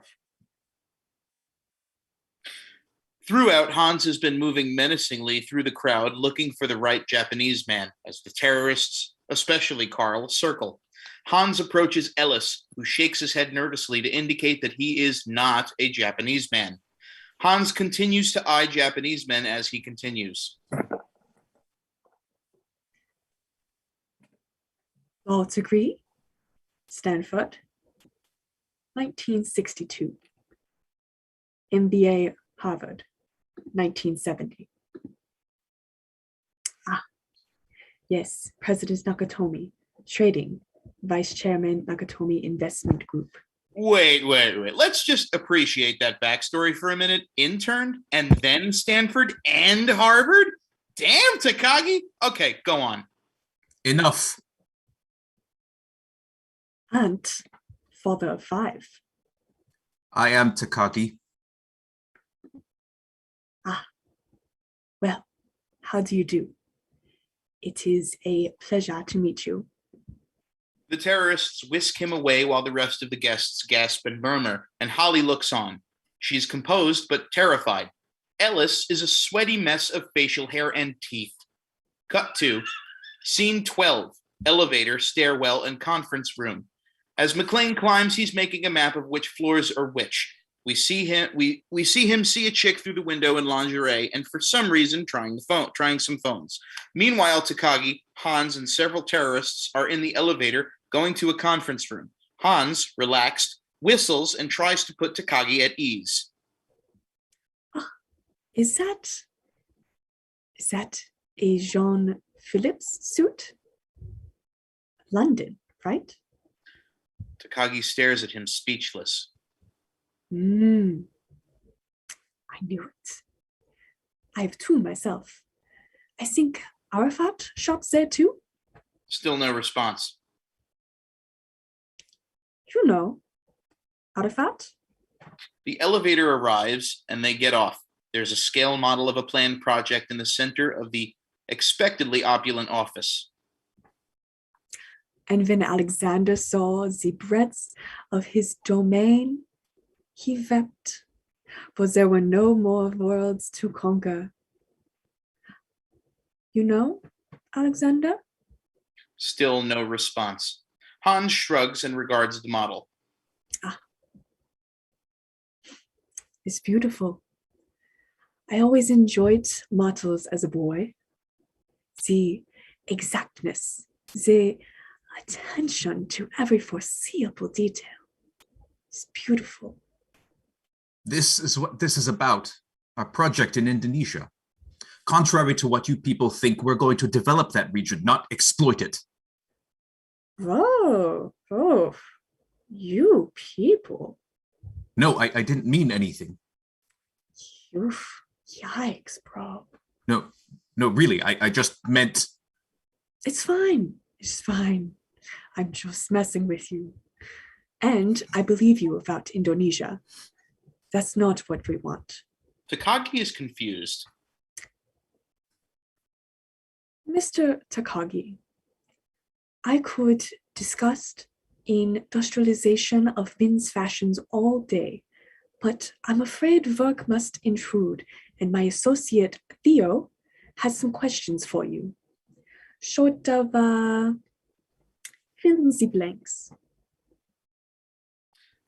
Throughout, Hans has been moving menacingly through the crowd, looking for the right Japanese man, as the terrorists, especially Carl, circle. Hans approaches Ellis, who shakes his head nervously to indicate that he is not a Japanese man. Hans continues to eye Japanese men as he continues. Law degree, Stanford, 1962. MBA, Harvard, 1970. Yes, President Nakatomi, trading, Vice Chairman Nakatomi Investment Group. Wait. Let's just appreciate that backstory for a minute. Intern, and then Stanford and Harvard? Damn, Takagi. Okay, go on. Enough. And father of 5. I am Takagi. Well, how do you do? It is a pleasure to meet you. The terrorists whisk him away while the rest of the guests gasp and murmur, and Holly looks on. She's composed but terrified. Ellis is a sweaty mess of facial hair and teeth. Cut to scene 12, elevator, stairwell, and conference room. As McClaine climbs, he's making a map of which floors are which. We see him see a chick through the window in lingerie, and for some reason trying some phones. Meanwhile, Takagi, Hans, and several terrorists are in the elevator going to a conference room. Hans, relaxed, whistles and tries to put Takagi at ease. Is that a Jean Phillips suit? London, right? Takagi stares at him, speechless. I knew it. I have 2 myself. I think Arafat shops there too. Still no response. You know, Arafat? The elevator arrives and they get off. There's a scale model of a planned project in the center of the expectedly opulent office. And when Alexander saw the breadth of his domain, he wept, for there were no more worlds to conquer. You know, Alexander? Still no response. Hans shrugs and regards the model. It's beautiful. I always enjoyed models as a boy. The exactness, the attention to every foreseeable detail. It's beautiful. This is what this is about, our project in Indonesia. Contrary to what you people think, we're going to develop that region, not exploit it. Oh, you people. No, I didn't mean anything. Yikes, bro. No, really, I just meant... It's fine. I'm just messing with you. And I believe you about Indonesia. That's not what we want. Takagi is confused. Mr. Takagi, I could discuss industrialization of men's fashions all day, but I'm afraid work must intrude, and my associate Theo has some questions for you. Short of fill in the blanks.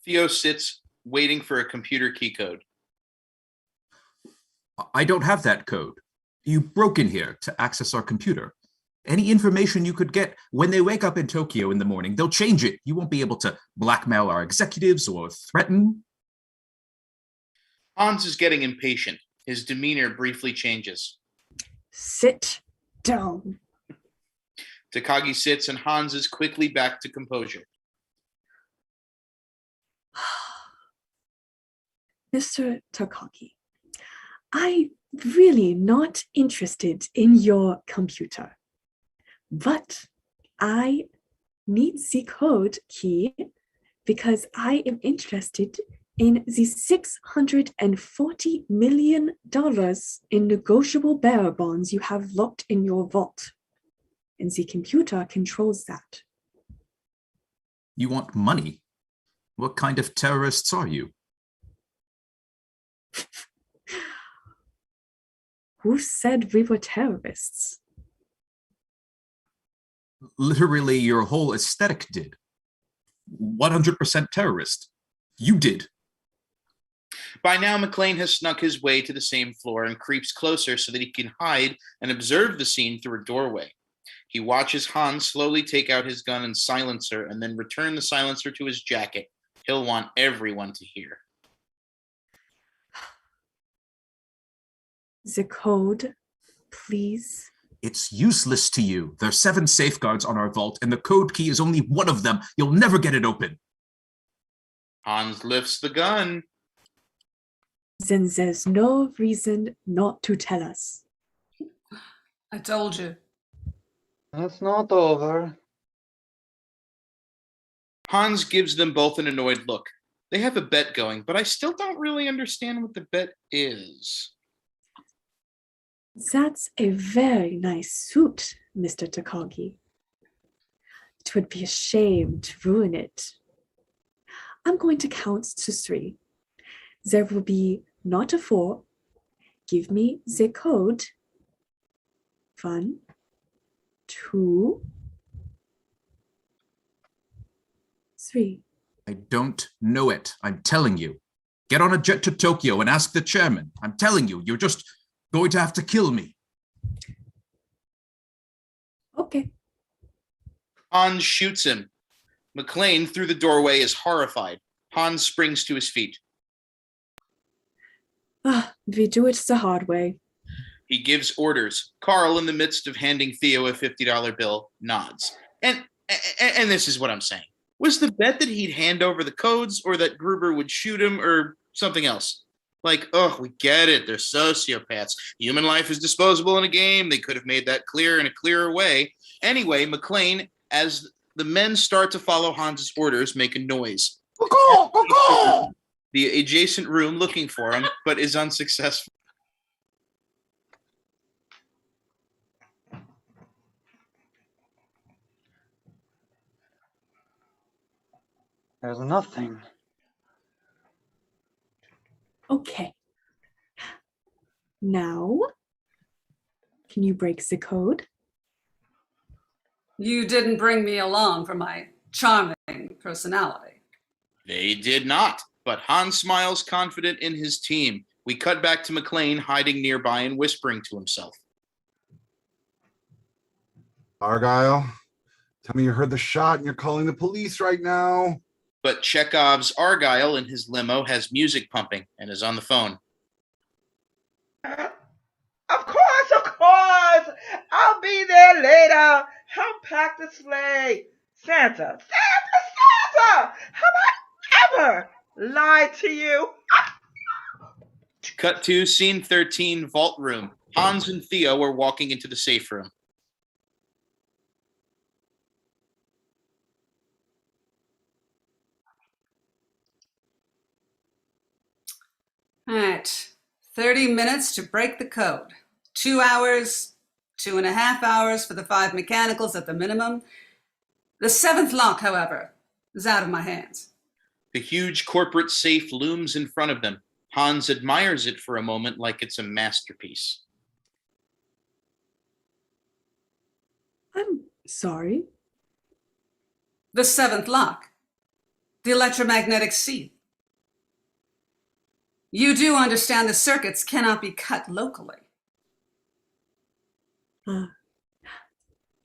Theo sits, waiting for a computer key code. I don't have that code. You broke in here to access our computer. Any information you could get when they wake up in Tokyo in the morning, they'll change it. You won't be able to blackmail our executives or threaten. Hans is getting impatient. His demeanor briefly changes. Sit down. Takagi sits and Hans is quickly back to composure. Mr. Takagi, I'm really not interested in your computer, but I need the code key because I am interested in the $640 million in negotiable bearer bonds you have locked in your vault, and the computer controls that. You want money? What kind of terrorists are you? Who said we were terrorists? Literally, your whole aesthetic did. 100% terrorist. You did. By now, McClaine has snuck his way to the same floor and creeps closer so that he can hide and observe the scene through a doorway. He watches Hans slowly take out his gun and silencer and then return the silencer to his jacket. He'll want everyone to hear. The code, please. It's useless to you. There are 7 safeguards on our vault, and the code key is only one of them. You'll never get it open. Hans lifts the gun. Then there's no reason not to tell us. I told you. It's not over. Hans gives them both an annoyed look. They have a bet going, but I still don't really understand what the bet is. That's a very nice suit, Mr. Takagi. It would be a shame to ruin it. I'm going to count to 3. There will be not a 4. Give me the code. 1, 2, 3. I don't know it. I'm telling you. Get on a jet to Tokyo and ask the chairman. I'm telling you, you're just going to have to kill me. Okay. Hans shoots him. McClaine, through the doorway, is horrified. Hans springs to his feet. We do it the hard way. He gives orders. Carl, in the midst of handing Theo a $50 bill, nods. And this is what I'm saying. Was the bet that he'd hand over the codes or that Gruber would shoot him or something else? Like, oh, we get it. They're sociopaths. Human life is disposable in a game. They could have made that clear in a clearer way. Anyway, McClaine, as the men start to follow Hans's orders, make a noise. The adjacent room looking for him, but is unsuccessful. There's nothing. Okay. Now, can you break the code? You didn't bring me along for my charming personality. They did not, but Hans smiles confident in his team. We cut back to McClaine hiding nearby and whispering to himself. Argyle, tell me you heard the shot and you're calling the police right now. But Chekhov's Argyle in his limo has music pumping and is on the phone. Of course. I'll be there later. Help pack the sleigh. Santa. Have I ever lied to you? Cut to scene 13, vault room. Hans and Theo are walking into the safe room. All right, 30 minutes to break the code. 2 hours, 2.5 hours for the 5 mechanicals at the minimum. The 7th lock, however, is out of my hands. The huge corporate safe looms in front of them. Hans admires it for a moment like it's a masterpiece. I'm sorry. The 7th lock, the electromagnetic seed. You do understand the circuits cannot be cut locally.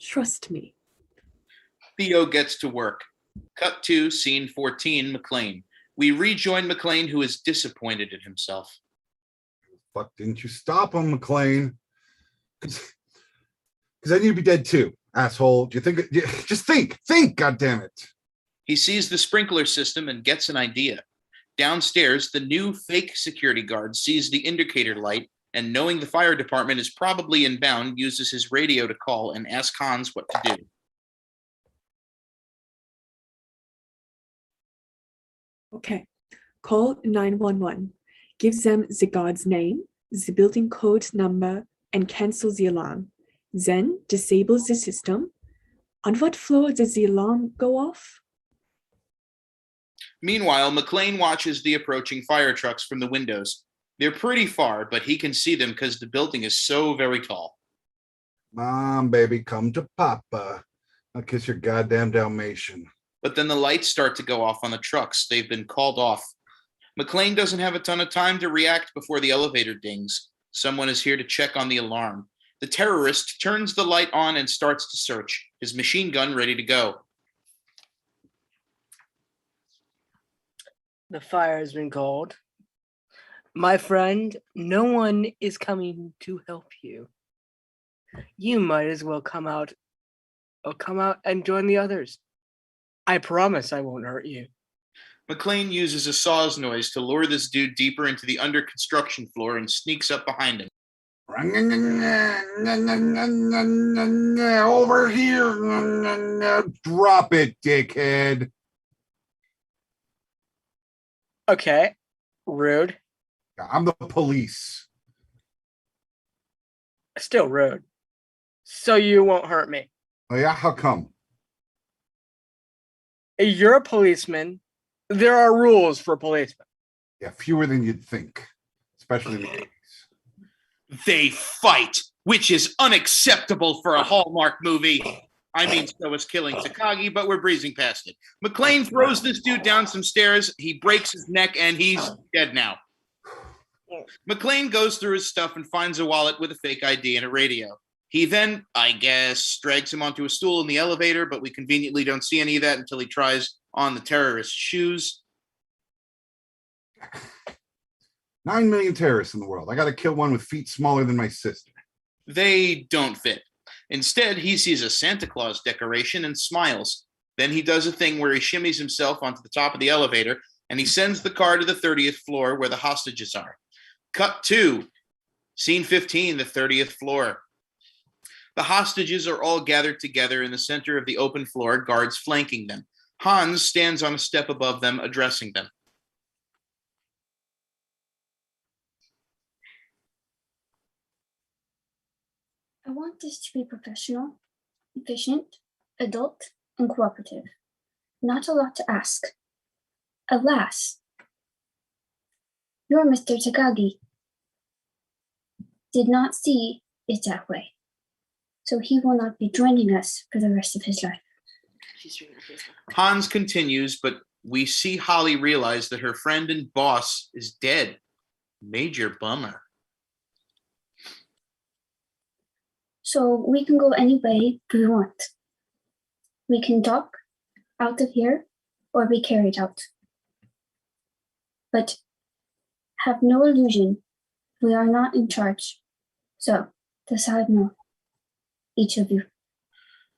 Trust me. Theo gets to work. Cut to scene 14, McClaine. We rejoin McClaine, who is disappointed in himself. Fuck, didn't you stop him, McClaine? Because then you'd be dead too, asshole. Do you think? Just think, goddammit. He sees the sprinkler system and gets an idea. Downstairs, the new fake security guard sees the indicator light and, knowing the fire department is probably inbound, uses his radio to call and ask Hans what to do. Okay. Call 911. Give them the guard's name, the building code number, and cancel the alarm. Then disable the system. On what floor does the alarm go off? Meanwhile, McClaine watches the approaching fire trucks from the windows. They're pretty far, but he can see them because the building is so very tall. Mom, baby, come to Papa. I'll kiss your goddamn Dalmatian. But then the lights start to go off on the trucks. They've been called off. McClaine doesn't have a ton of time to react before the elevator dings. Someone is here to check on the alarm. The terrorist turns the light on and starts to search, his machine gun ready to go. The fire has been called. My friend, no one is coming to help you. You might as well come out and join the others. I promise I won't hurt you. McClaine uses a saw's noise to lure this dude deeper into the under construction floor and sneaks up behind him. Over here. Drop it, dickhead. Okay, rude. I'm the police. Still rude. So you won't hurt me. Oh yeah, how come? You're a policeman. There are rules for policemen. Yeah, fewer than you'd think, especially in the 80s. They fight, which is unacceptable for a Hallmark movie. I mean, so is killing Takagi, but we're breezing past it. McClaine throws this dude down some stairs. He breaks his neck, and he's dead now. McClaine goes through his stuff and finds a wallet with a fake ID and a radio. He then, I guess, drags him onto a stool in the elevator, but we conveniently don't see any of that until he tries on the terrorist's shoes. 9 million terrorists in the world. I got to kill one with feet smaller than my sister. They don't fit. Instead, he sees a Santa Claus decoration and smiles. Then he does a thing where he shimmies himself onto the top of the elevator, and he sends the car to the 30th floor where the hostages are. Cut 2. Scene 15, the 30th floor. The hostages are all gathered together in the center of the open floor, guards flanking them. Hans stands on a step above them, addressing them. I want this to be professional, efficient, adult, and cooperative. Not a lot to ask. Alas, your Mr. Takagi did not see it that way, so he will not be joining us for the rest of his life. Hans continues, but we see Holly realize that her friend and boss is dead. Major bummer. So we can go any way we want. We can talk out of here or be carried out. But have no illusion, we are not in charge. So decide now, each of you.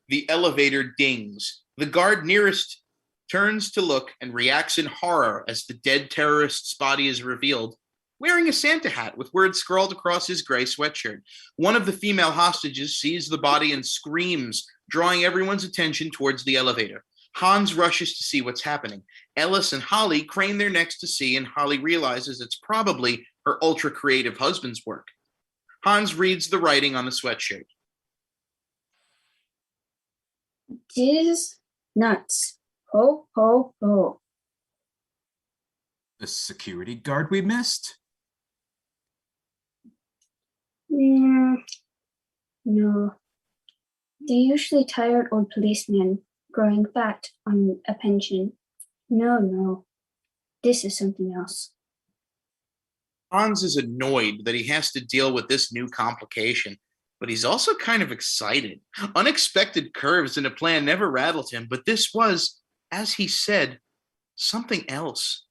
The elevator dings. The guard nearest turns to look and reacts in horror as the dead terrorist's body is revealed, wearing a Santa hat with words scrawled across his gray sweatshirt. One of the female hostages sees the body and screams, drawing everyone's attention towards the elevator. Hans rushes to see what's happening. Ellis and Holly crane their necks to see, and Holly realizes it's probably her ultra-creative husband's work. Hans reads the writing on the sweatshirt. Jizz nuts. Ho, ho, ho. The security guard we missed? No. The usually tired old policeman growing fat on a pension. No. This is something else. Hans is annoyed that he has to deal with this new complication, but he's also kind of excited. Unexpected curves in a plan never rattled him, but this was, as he said, something else.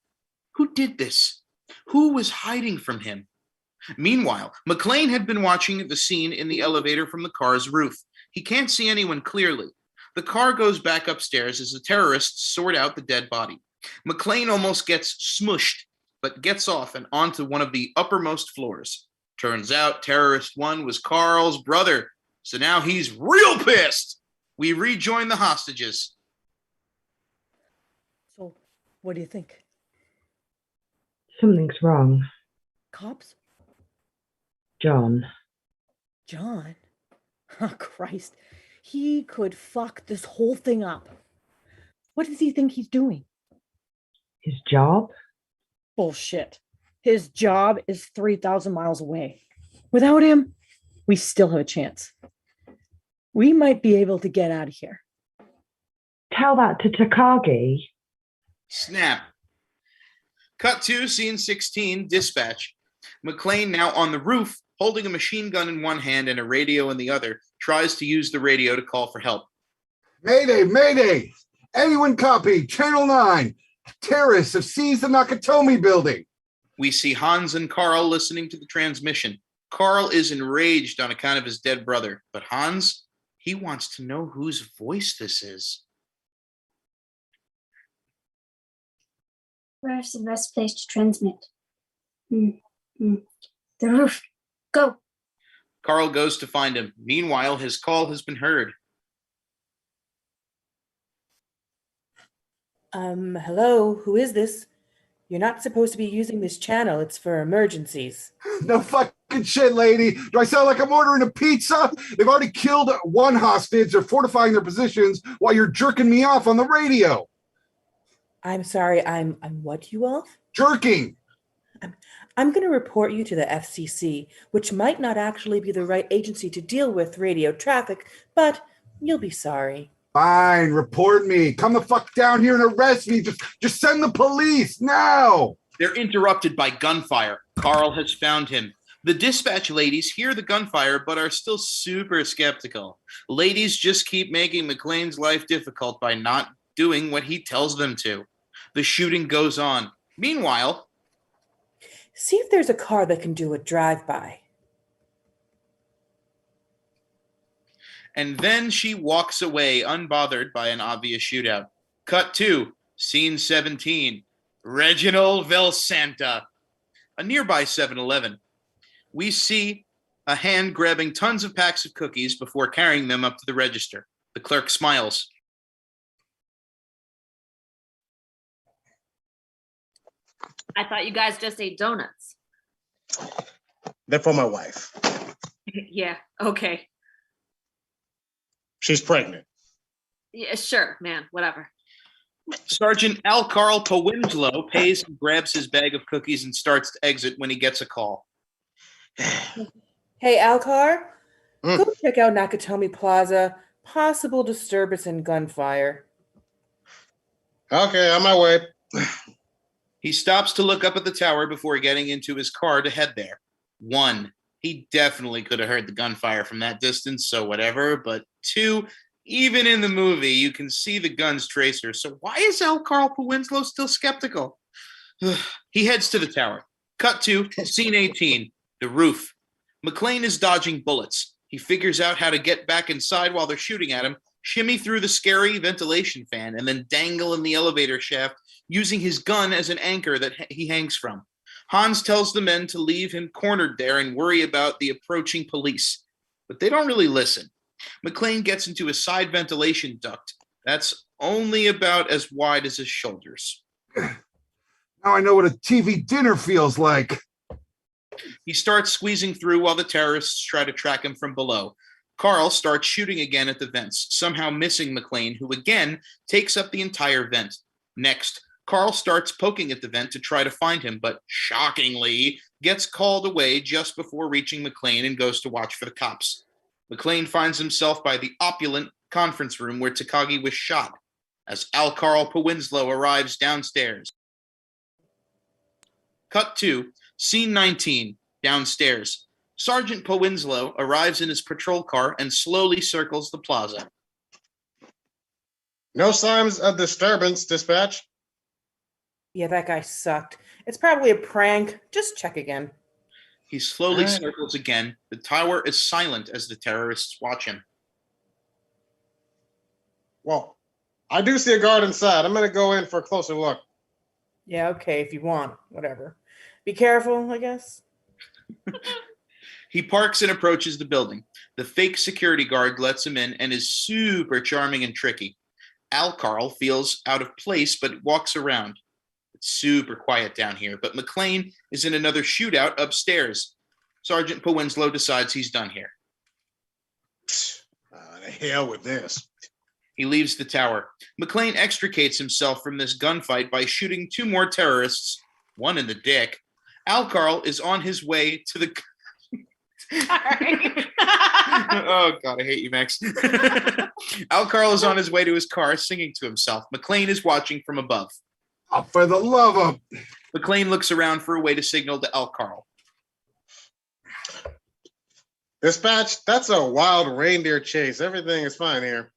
Who did this? Who was hiding from him? Meanwhile, McClaine had been watching the scene in the elevator from the car's roof. He can't see anyone clearly. The car goes back upstairs as the terrorists sort out the dead body. McClaine almost gets smushed, but gets off and onto one of the uppermost floors. Turns out terrorist one was Carl's brother, so now he's real pissed. We rejoin the hostages. So, what do you think? Something's wrong. Cops? John. John? Oh, Christ. He could fuck this whole thing up. What does he think he's doing? His job? Bullshit. His job is 3,000 miles away. Without him, we still have a chance. We might be able to get out of here. Tell that to Takagi. Snap. Cut to scene 16, dispatch. McClaine, now on the roof, holding a machine gun in one hand and a radio in the other, tries to use the radio to call for help. Mayday, mayday! Anyone copy? Channel 9. Terrorists have seized the Nakatomi building. We see Hans and Carl listening to the transmission. Carl is enraged on account of his dead brother, but Hans, he wants to know whose voice this is. Where's the best place to transmit? The roof. Go. Carl goes to find him. Meanwhile, his call has been heard. Hello, who is this? You're not supposed to be using this channel. It's for emergencies. No fucking shit, lady. Do I sound like I'm ordering a pizza? They've already killed one hostage. They're fortifying their positions while you're jerking me off on the radio. I'm sorry, I'm what you off? Jerking. I'm going to report you to the FCC, which might not actually be the right agency to deal with radio traffic, but you'll be sorry. Fine, report me. Come the fuck down here and arrest me. Just send the police now. They're interrupted by gunfire. Carl has found him. The dispatch ladies hear the gunfire, but are still super skeptical. Ladies just keep making McClane's life difficult by not doing what he tells them to. The shooting goes on. Meanwhile, see if there's a car that can do a drive-by. And then she walks away, unbothered by an obvious shootout. Cut to scene 17, Reginald Velsanta, a nearby 7-Eleven. We see a hand grabbing tons of packs of cookies before carrying them up to the register. The clerk smiles. I thought you guys just ate donuts. They're for my wife. Yeah, okay. She's pregnant. Yeah, sure, man, whatever. Sergeant ALCARL POWINSLOW pays and grabs his bag of cookies and starts to exit when he gets a call. Hey, Alcar, go check out Nakatomi Plaza. Possible disturbance and gunfire. Okay, on my way. He stops to look up at the tower before getting into his car to head there. 1, he definitely could have heard the gunfire from that distance, so whatever. But 2, even in the movie, you can see the gun's tracer. So why is ALCARL POWINSLOW still skeptical? He heads to the tower. Cut to scene 18, the roof. McClaine is dodging bullets. He figures out how to get back inside while they're shooting at him, shimmy through the scary ventilation fan, and then dangle in the elevator shaft using his gun as an anchor that he hangs from. Hans tells the men to leave him cornered there and worry about the approaching police, but they don't really listen. McClaine gets into a side ventilation duct that's only about as wide as his shoulders. Now I know what a TV dinner feels like. He starts squeezing through while the terrorists try to track him from below. Carl starts shooting again at the vents, somehow missing McClaine, who again takes up the entire vent. Next, Carl starts poking at the vent to try to find him, but shockingly gets called away just before reaching McClaine and goes to watch for the cops. McClaine finds himself by the opulent conference room where Takagi was shot as ALCARL POWINSLOW arrives downstairs. Cut to scene 19, downstairs. Sergeant POWINSLOW arrives in his patrol car and slowly circles the plaza. No signs of disturbance, dispatch. Yeah, that guy sucked. It's probably a prank. Just check again. He slowly circles again. The tower is silent as the terrorists watch him. Well, I do see a guard inside. I'm going to go in for a closer look. Yeah, okay, if you want. Whatever. Be careful, I guess. He parks and approaches the building. The fake security guard lets him in and is super charming and tricky. ALCARL feels out of place but walks around. It's super quiet down here, but McClaine is in another shootout upstairs. Sergeant POWINSLOW decides he's done here. The hell with this. He leaves the tower. McClaine extricates himself from this gunfight by shooting 2 more terrorists, one in the dick. ALCARL is on his way to the... Sorry. Oh, God, I hate you, Max. ALCARL is on his way to his car singing to himself. McClaine is watching from above. Oh, for the love of... McClaine looks around for a way to signal to ALCARL. Dispatch, that's a wild reindeer chase. Everything is fine here.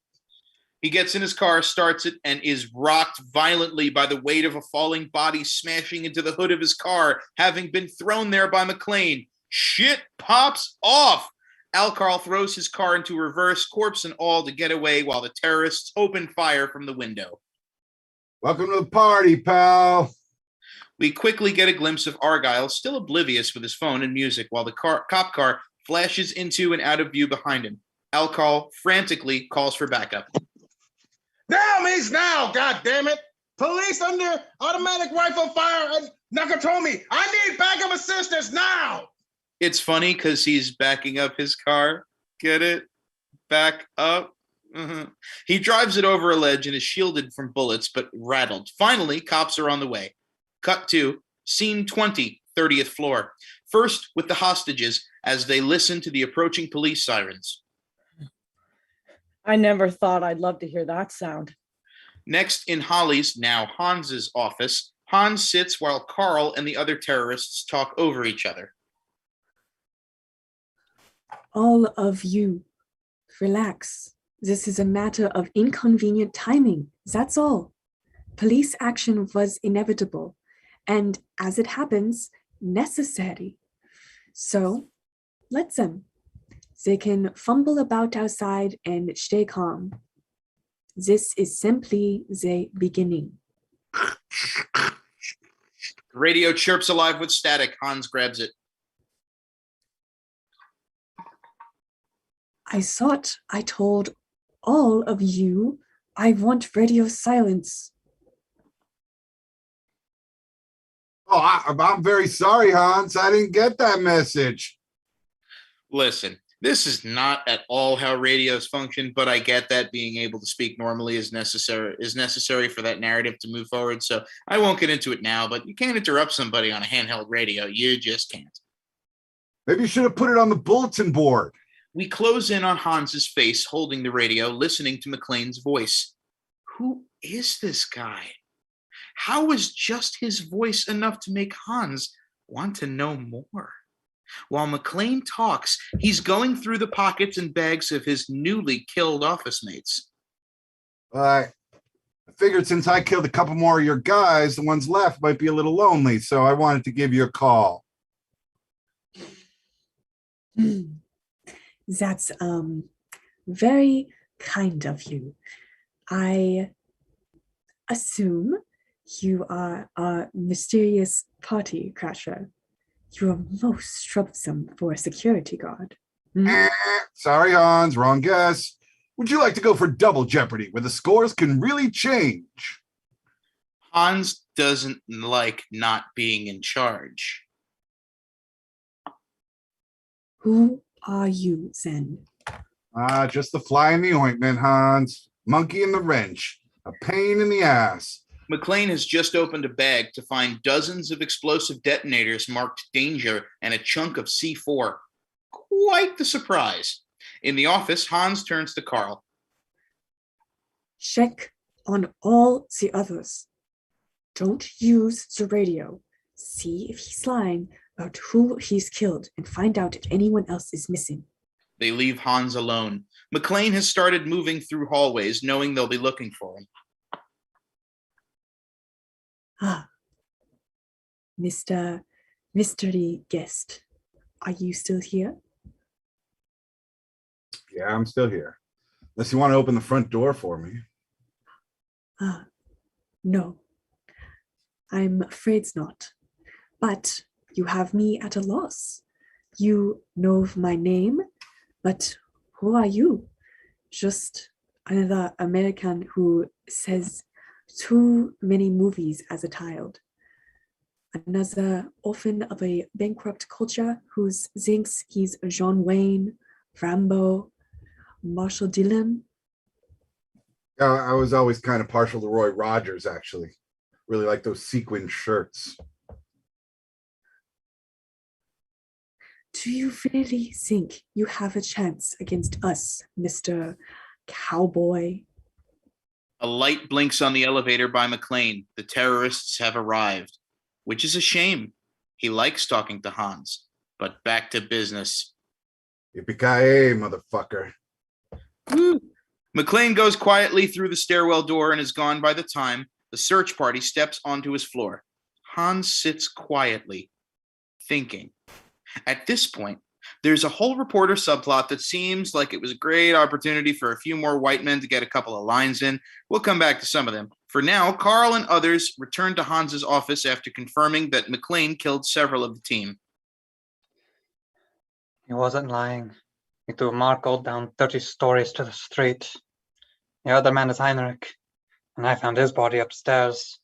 He gets in his car, starts it, and is rocked violently by the weight of a falling body smashing into the hood of his car, having been thrown there by McClaine. Shit pops off. ALCARL throws his car into reverse, corpse and all, to get away while the terrorists open fire from the window. Welcome to the party, pal. We quickly get a glimpse of Argyle, still oblivious with his phone and music, while the cop car flashes into and out of view behind him. ALCARL frantically calls for backup. Now means now, goddammit! Police under automatic rifle fire at Nakatomi! I need backup assistance now! It's funny because he's backing up his car. Get it? Back up. He drives it over a ledge and is shielded from bullets, but rattled. Finally, cops are on the way. Cut to scene 20, 30th floor. First with the hostages as they listen to the approaching police sirens. I never thought I'd love to hear that sound. Next, in Holly's, now Hans's office, Hans sits while Carl and the other terrorists talk over each other. All of you, relax. This is a matter of inconvenient timing. That's all. Police action was inevitable, and as it happens, necessary. So, let them. They can fumble about outside and stay calm. This is simply the beginning. The radio chirps alive with static. Hans grabs it. I thought I told all of you I want radio silence. Oh, I'm very sorry, Hans. I didn't get that message. Listen, this is not at all how radios function, but I get that being able to speak normally is necessary for that narrative to move forward. So I won't get into it now, but you can't interrupt somebody on a handheld radio. You just can't. Maybe you should have put it on the bulletin board. We close in on Hans's face holding the radio, listening to McClaine's voice. Who is this guy? How was just his voice enough to make Hans want to know more? While McClaine talks, he's going through the pockets and bags of his newly killed office mates. I figured since I killed a couple more of your guys, the ones left might be a little lonely, so I wanted to give you a call. That's very kind of you. I assume you are a mysterious party crasher. You are most troublesome for a security guard. Sorry, Hans, wrong guess. Would you like to go for double jeopardy, where the scores can really change? Hans doesn't like not being in charge. Who are you, then? Just the fly in the ointment, Hans. Monkey in the wrench. A pain in the ass. McClaine has just opened a bag to find dozens of explosive detonators marked danger and a chunk of C4. Quite the surprise. In the office, Hans turns to Carl. Check on all the others. Don't use the radio. See if he's lying about who he's killed and find out if anyone else is missing. They leave Hans alone. McClaine has started moving through hallways, knowing they'll be looking for him. Mr. Mystery Guest, are you still here? Yeah, I'm still here. Unless you want to open the front door for me. No. I'm afraid not. But you have me at a loss. You know my name, but who are you? Just another American who says too many movies as a child. Another orphan of a bankrupt culture who thinks he's John Wayne, Rambo, Marshall Dillon. I was always kind of partial to Roy Rogers, actually. Really like those sequin shirts. Do you really think you have a chance against us, Mr. Cowboy? A light blinks on the elevator by McClaine. The terrorists have arrived, which is a shame. He likes talking to Hans, but back to business. Yippi-kay-yay, motherfucker. McClaine goes quietly through the stairwell door and is gone by the time the search party steps onto his floor. Hans sits quietly, thinking. At this point, there's a whole reporter subplot that seems like it was a great opportunity for a few more white men to get a couple of lines in. We'll come back to some of them. For now, Carl and others return to Hans's office after confirming that McClaine killed several of the team. He wasn't lying. He threw Marco down 30 stories to the street. The other man is Heinrich, and I found his body upstairs.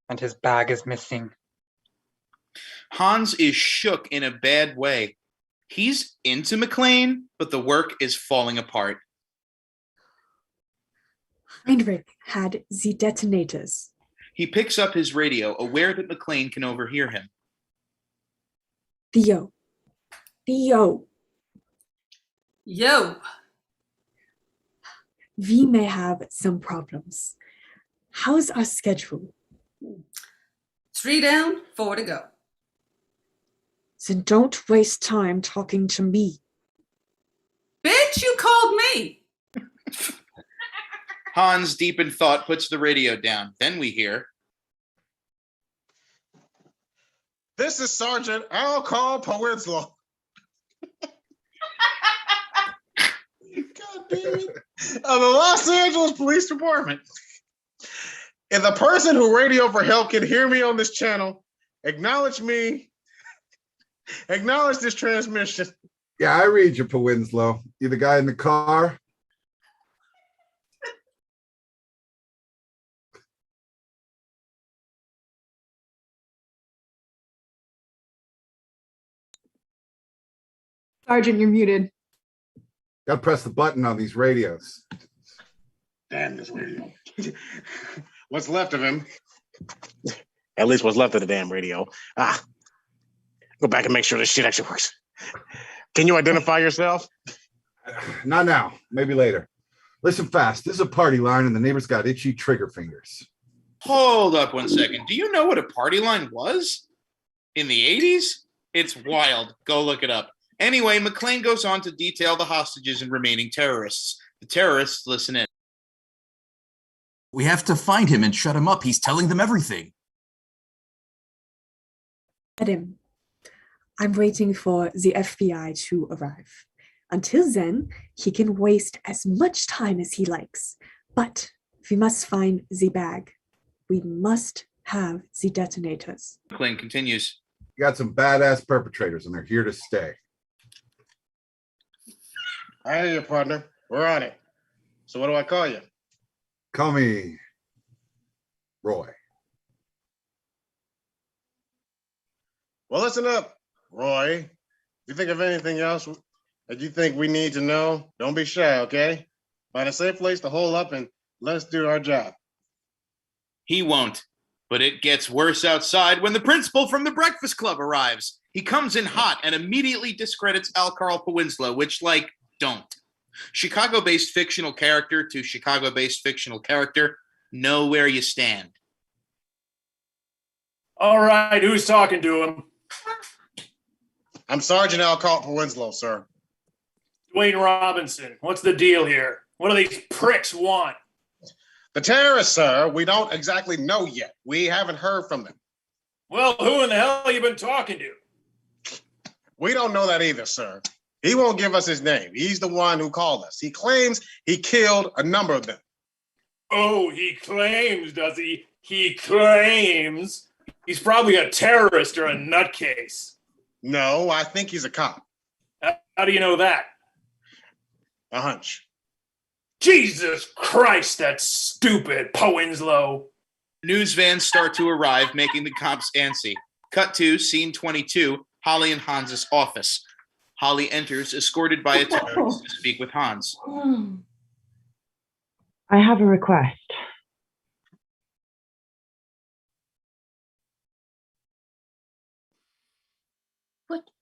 And his bag is missing. Hans is shook in a bad way. He's into McClaine, but the work is falling apart. Heinrich had the detonators. He picks up his radio, aware that McClaine can overhear him. Theo. Yo. We may have some problems. How's our schedule? 3 down, 4 to go. Then don't waste time talking to me. Bitch, you called me. Hans, deep in thought, puts the radio down. Then we hear. This is Sergeant ALCARL POWINSLOW. God damn it. Of the Los Angeles Police Department. If the person who radioed for help can hear me on this channel, acknowledge me. Acknowledge this transmission. Yeah, I read you, POWINSLOW. You the guy in the car? Sergeant, you're muted. Gotta press the button on these radios. Damn this radio. What's left of him? At least what's left of the damn radio. Go back and make sure this shit actually works. Can you identify yourself? Not now. Maybe later. Listen fast. This is a party line and the neighbor's got itchy trigger fingers. Hold up 1 second. Do you know what a party line was? In the 80s? It's wild. Go look it up. Anyway, McClaine goes on to detail the hostages and remaining terrorists. The terrorists listen in. We have to find him and shut him up. He's telling them everything. Adam, I'm waiting for the FBI to arrive. Until then, he can waste as much time as he likes. But we must find the bag. We must have the detonators. McClaine continues. You got some badass perpetrators and they're here to stay. I hear you, partner. We're on it. So what do I call you? Call me Roy. Well, listen up, Roy. If you think of anything else that you think we need to know, don't be shy, okay? Find a safe place to hole up and let us do our job. He won't. But it gets worse outside when the principal from the Breakfast Club arrives. He comes in hot and immediately discredits ALCARL POWINSLOW, which, don't. Chicago-based fictional character to Chicago-based fictional character, know where you stand. All right, who's talking to him? I'm Sergeant ALCARL POWINSLOW, sir. Dwayne Robinson, what's the deal here? What do these pricks want? The terrorists, sir, we don't exactly know yet. We haven't heard from them. Well, who in the hell have you been talking to? We don't know that either, sir. He won't give us his name. He's the one who called us. He claims he killed a number of them. Oh, he claims, does he? He claims. He's probably a terrorist or a nutcase. No, I think he's a cop. How do you know that? A hunch. Jesus Christ, that's stupid, POWINSLOW. News vans start to arrive, making the cops antsy. Cut to scene 22, Holly and Hans's office. Holly enters, escorted by a terrorist to speak with Hans. I have a request.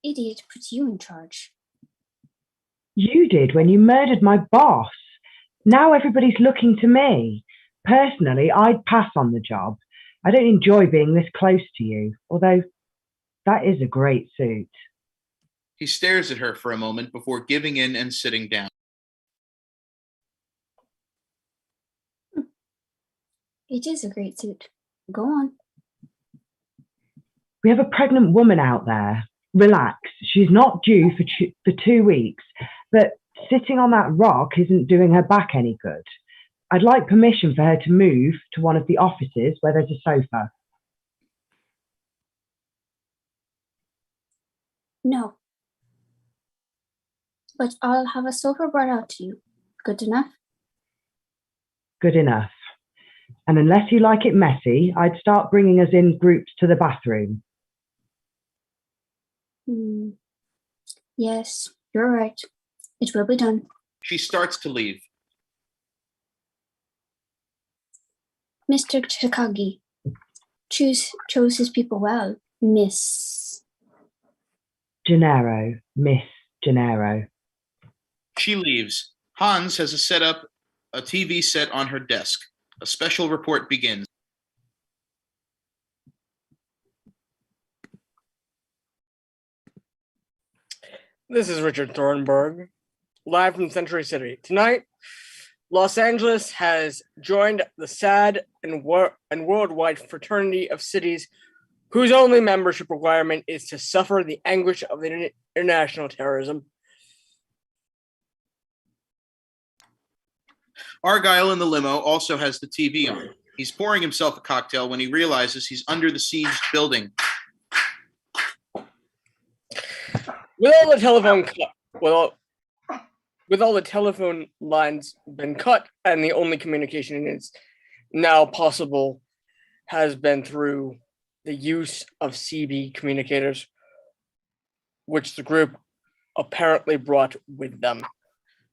idiot put you in charge? You did when you murdered my boss. Now everybody's looking to me. Personally, I'd pass on the job. I don't enjoy being this close to you, although that is a great suit. He stares at her for a moment before giving in and sitting down. It is a great suit. Go on. We have a pregnant woman out there. Relax. She's not due for 2 weeks, but sitting on that rock isn't doing her back any good. I'd like permission for her to move to one of the offices where there's a sofa. No. But I'll have a sofa brought out to you. Good enough? Good enough. And unless you like it messy, I'd start bringing us in groups to the bathroom. Yes, you're right. It will be done. She starts to leave. Mr. Takagi chose his people well, Miss Gennaro, Miss Gennaro. She leaves. Hans has set up a TV set on her desk. A special report begins. This is Richard Thornburg, live from Century City. Tonight, Los Angeles has joined the sad and worldwide fraternity of cities whose only membership requirement is to suffer the anguish of international terrorism. Argyle in the limo also has the TV on. He's pouring himself a cocktail when he realizes he's under the sieged building. With all the telephone lines been cut and the only communication is now possible has been through the use of CB communicators, which the group apparently brought with them.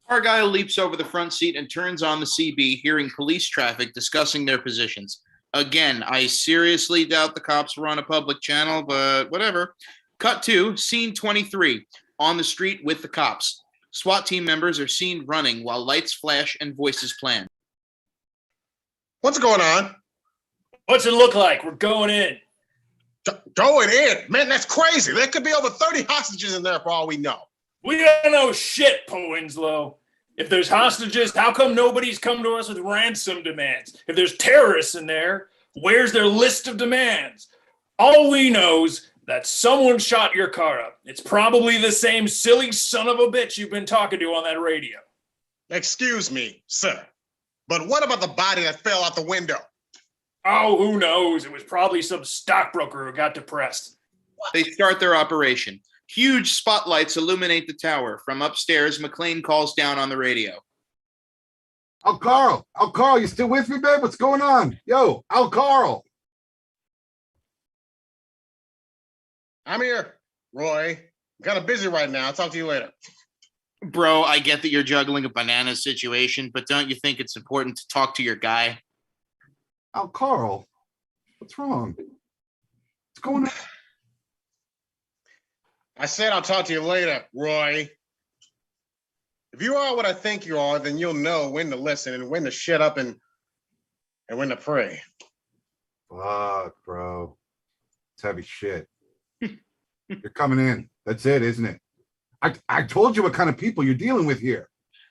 Argyle leaps over the front seat and turns on the CB, hearing police traffic discussing their positions. Again, I seriously doubt the cops were on a public channel, but whatever. Cut to scene 23, on the street with the cops. SWAT team members are seen running while lights flash and voices plan. What's going on? What's it look like? We're going in. Going in? Man, that's crazy. There could be over 30 hostages in there for all we know. We don't know shit, POWINSLOW. If there's hostages, how come nobody's come to us with ransom demands? If there's terrorists in there, where's their list of demands? All we know is that someone shot your car up. It's probably the same silly son of a bitch you've been talking to on that radio. Excuse me, sir, but what about the body that fell out the window? Oh, who knows? It was probably some stockbroker who got depressed. They start their operation. Huge spotlights illuminate the tower. From upstairs, McClaine calls down on the radio. ALCARL, you still with me, babe? What's going on? Yo, ALCARL. I'm here, Roy. I'm kind of busy right now. I'll talk to you later. Bro, I get that you're juggling a banana situation, but don't you think it's important to talk to your guy? ALCARL, what's wrong? What's going on? I said I'll talk to you later, Roy. If you are what I think you are, then you'll know when to listen and when to shut up and when to pray. Fuck, bro. It's heavy shit. You're coming in. That's it, isn't it? I told you what kind of people you're dealing with here.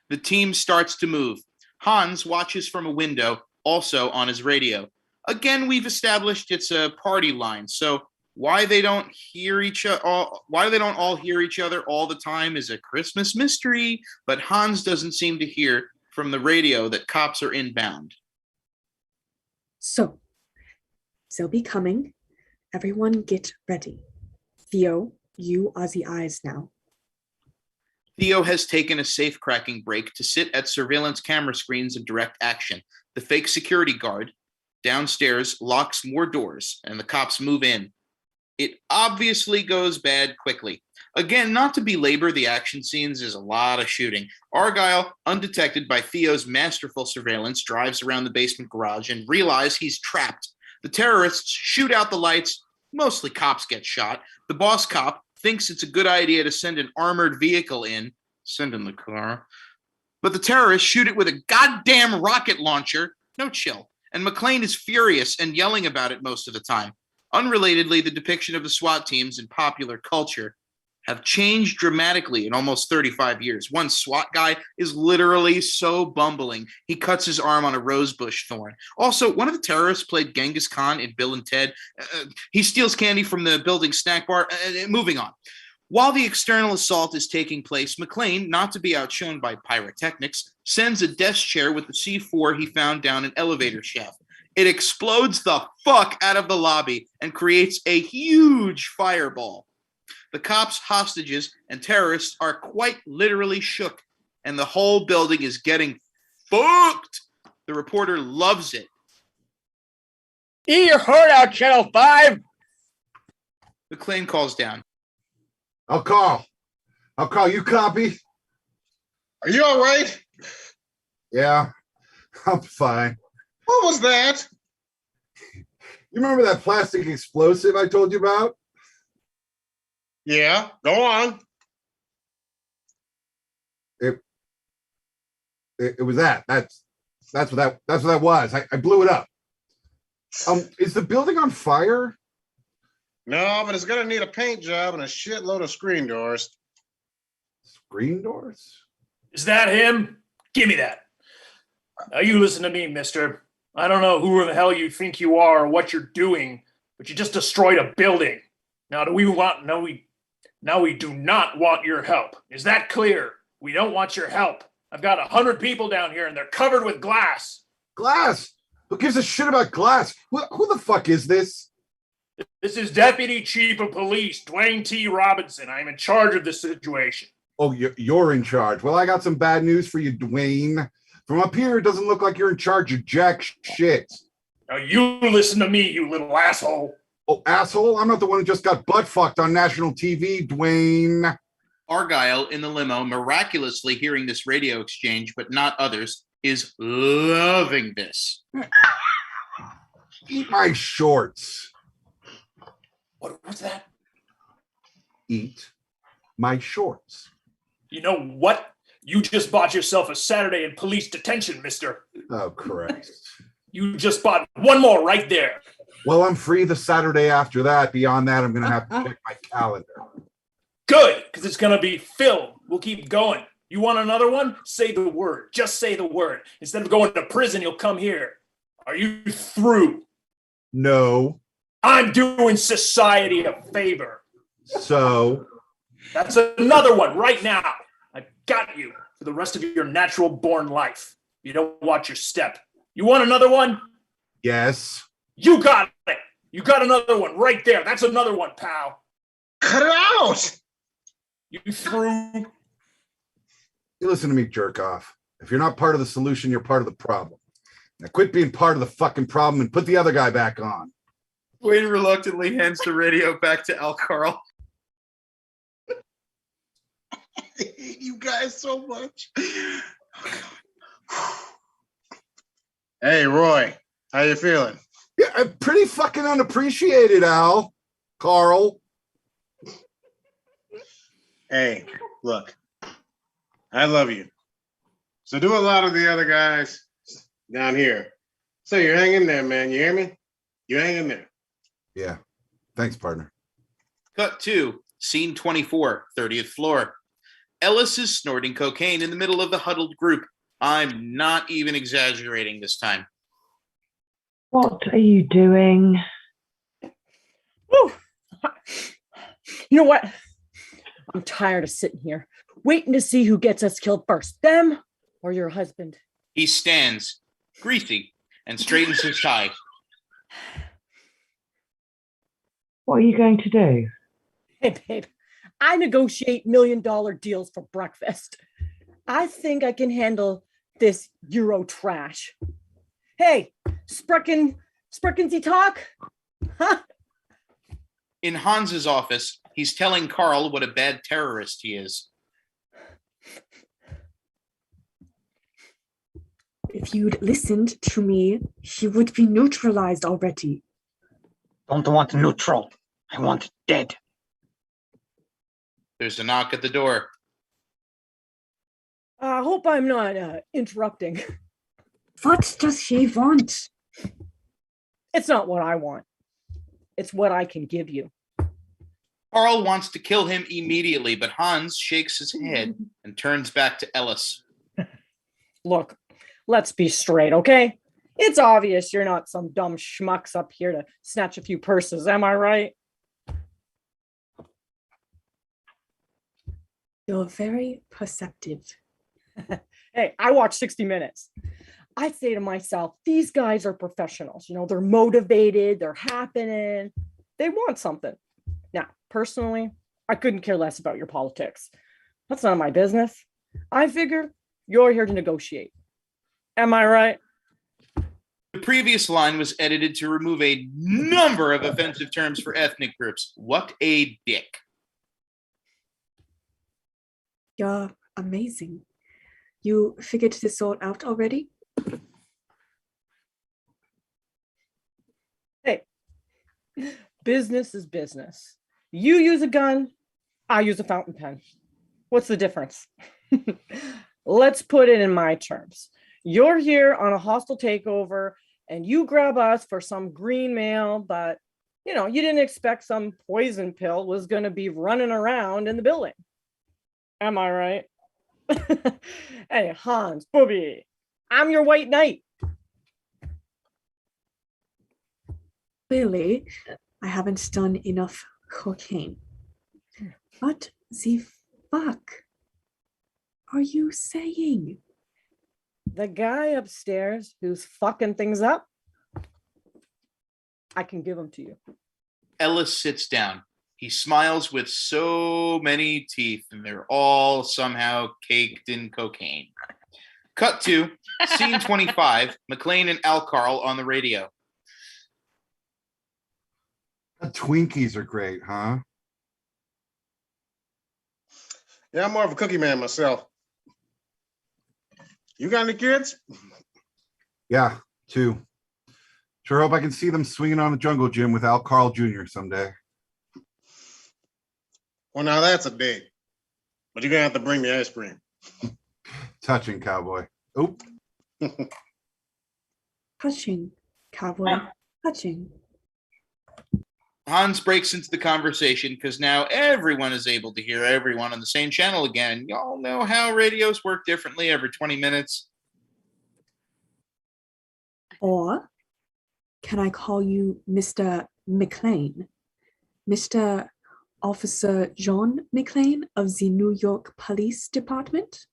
The team starts to move. Hans watches from a window, also on his radio. Again, we've established it's a party line, so why they don't all hear each other all the time is a Christmas mystery, but Hans doesn't seem to hear from the radio that cops are inbound. So, they'll be coming. Everyone get ready. Theo, you are the eyes now. Theo has taken a safe-cracking break to sit at surveillance camera screens of direct action. The fake security guard downstairs locks more doors, and the cops move in. It obviously goes bad quickly. Again, not to belabor the action scenes, is a lot of shooting. Argyle, undetected by Theo's masterful surveillance, drives around the basement garage and realizes he's trapped. The terrorists shoot out the lights. Mostly cops get shot. The boss cop, thinks it's a good idea to send an armored vehicle in, send in the car, but the terrorists shoot it with a goddamn rocket launcher. No chill. And McClaine is furious and yelling about it most of the time. Unrelatedly, the depiction of the SWAT teams in popular culture have changed dramatically in almost 35 years. One SWAT guy is literally so bumbling, he cuts his arm on a rosebush thorn. Also, one of the terrorists played Genghis Khan in Bill and Ted. He steals candy from the building snack bar. Moving on. While the external assault is taking place, McClaine, not to be outshone by pyrotechnics, sends a desk chair with the C4 he found down an elevator shaft. It explodes the fuck out of the lobby and creates a huge fireball. The cops, hostages, and terrorists are quite literally shook, and the whole building is getting fucked. The reporter loves it. Eat your heart out, Channel 5! McClaine calls down. ALCARL, you copy? Are you all right? Yeah, I'm fine. What was that? You remember that plastic explosive I told you about? Yeah, go on. It was that. That's what that was. I blew it up. Is the building on fire? No, but it's gonna need a paint job and a shitload of screen doors. Screen doors? Is that him? Give me that. Now you listen to me, mister. I don't know who the hell you think you are or what you're doing, but you just destroyed a building. Now we do not want your help. Is that clear? We don't want your help. I've got 100 people down here and they're covered with glass. Glass? Who gives a shit about glass? Who the fuck is this? This is Deputy Chief of Police, Dwayne T. Robinson. I'm in charge of this situation. Oh, you're in charge. Well, I got some bad news for you, Dwayne. From up here, it doesn't look like you're in charge of jack shit. Now you listen to me, you little asshole. Oh, asshole? I'm not the one who just got butt fucked on national TV, Dwayne. Argyle, in the limo, miraculously hearing this radio exchange, but not others, is loving this. Eat my shorts. What was that? Eat my shorts. You know what? You just bought yourself a Saturday in police detention, mister. Oh, Christ. You just bought one more right there. Well, I'm free the Saturday after that. Beyond that, I'm going to have to check my calendar. Good, because it's going to be filled. We'll keep going. You want another one? Say the word. Just say the word. Instead of going to prison, you'll come here. Are you through? No. I'm doing society a favor. So? That's another one right now. I've got you for the rest of your natural born life. You don't watch your step. You want another one? Yes. You got it. You got another one right there. That's another one, pal. Cut it out. You through? You listen to me, jerk off. If you're not part of the solution, you're part of the problem. Now quit being part of the fucking problem and put the other guy back on. Wayne reluctantly hands the radio back to ALCARL. I hate you guys so much. Hey, Roy, how you feeling? Yeah, I'm pretty fucking unappreciated, Al. Carl. Hey, look, I love you. So do a lot of the other guys down here. So you hang in there, man. You hear me? You hang in there. Yeah. Thanks, partner. Cut 2, scene 24, 30th floor. Ellis is snorting cocaine in the middle of the huddled group. I'm not even exaggerating this time. What are you doing? Woo. You know what? I'm tired of sitting here, waiting to see who gets us killed first, them or your husband. He stands, greasy, and straightens his tie. What are you going to do? Hey, babe, I negotiate $1 million deals for breakfast. I think I can handle this Euro trash. Hey, Sprechen Sie talk? Huh? In Hans's office, he's telling Carl what a bad terrorist he is. If you'd listened to me, he would be neutralized already. Don't want neutral. I want dead. There's a knock at the door. I hope I'm not interrupting. What does she want? It's not what I want. It's what I can give you. Carl wants to kill him immediately, but Hans shakes his head and turns back to Ellis. Look, let's be straight, okay? It's obvious you're not some dumb schmucks up here to snatch a few purses, am I right? You're very perceptive. Hey, I watch 60 Minutes. I say to myself, these guys are professionals. You know, they're motivated, they're happening, they want something. Now, personally, I couldn't care less about your politics. That's none of my business. I figure you're here to negotiate. Am I right? The previous line was edited to remove a number of offensive terms for ethnic groups. What a dick. You're amazing. You figured this all out already? Hey, business is business. You use a gun, I use a fountain pen. What's the difference? Let's put it in my terms. You're here on a hostile takeover and you grab us for some green mail, but you know, you didn't expect some poison pill was going to be running around in the building. Am I right? Hey, Hans, Booby, I'm your white knight. Clearly, I haven't done enough cocaine. What the fuck are you saying? The guy upstairs who's fucking things up, I can give him to you. Ellis sits down. He smiles with so many teeth, and they're all somehow caked in cocaine. Cut to scene 25, McClaine and ALCARL on the radio. The Twinkies are great, huh? Yeah, I'm more of a cookie man myself. You got any kids? Yeah, 2. Sure hope I can see them swinging on the jungle gym with ALCARL Jr. someday. Well, now that's a dig. But you're going to have to bring me ice cream. Touching, cowboy. Oop. Touching, cowboy. Touching. Hans breaks into the conversation because now everyone is able to hear everyone on the same channel again. Y'all know how radios work differently every 20 minutes. Or can I call you Mr. McClaine? Mr. Officer John McClaine of the New York Police Department?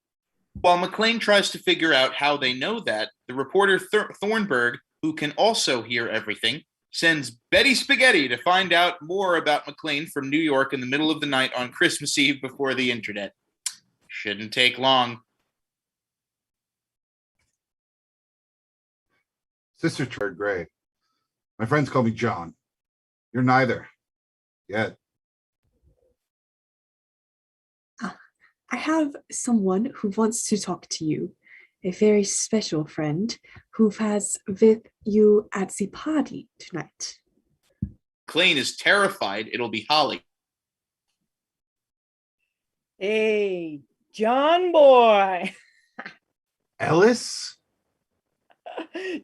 While McClaine tries to figure out how they know that, the reporter Thornburg, who can also hear everything, sends Betty Spaghetti to find out more about McClaine from New York in the middle of the night on Christmas Eve before the internet. Shouldn't take long. Sister turned gray. My friends call me John. You're neither. Yet. I have someone who wants to talk to you, a very special friend who has with you at the party tonight. McClaine is terrified it'll be Holly. Hey, John boy. Ellis?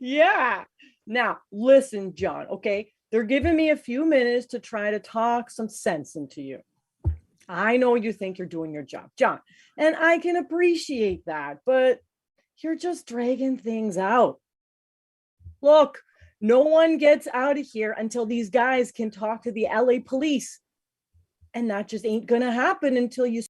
Yeah. Now, listen, John, okay? They're giving me a few minutes to try to talk some sense into you. I know you think you're doing your job, John, and I can appreciate that, but you're just dragging things out. Look, no one gets out of here until these guys can talk to the LA police. And that just ain't gonna happen until you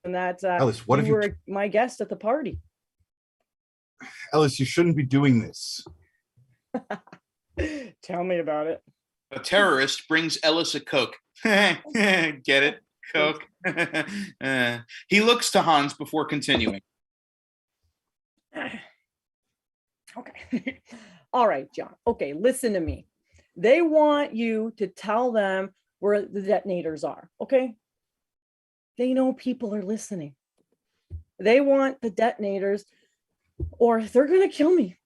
and that Ellis, what you if you were my guest at the party. Ellis, you shouldn't be doing this. Tell me about it. A terrorist brings Ellis a Coke. Get it? Coke. He looks to Hans before continuing. Okay. All right, John. Okay, listen to me. They want you to tell them where the detonators are, okay? They know people are listening. They want the detonators or they're going to kill me.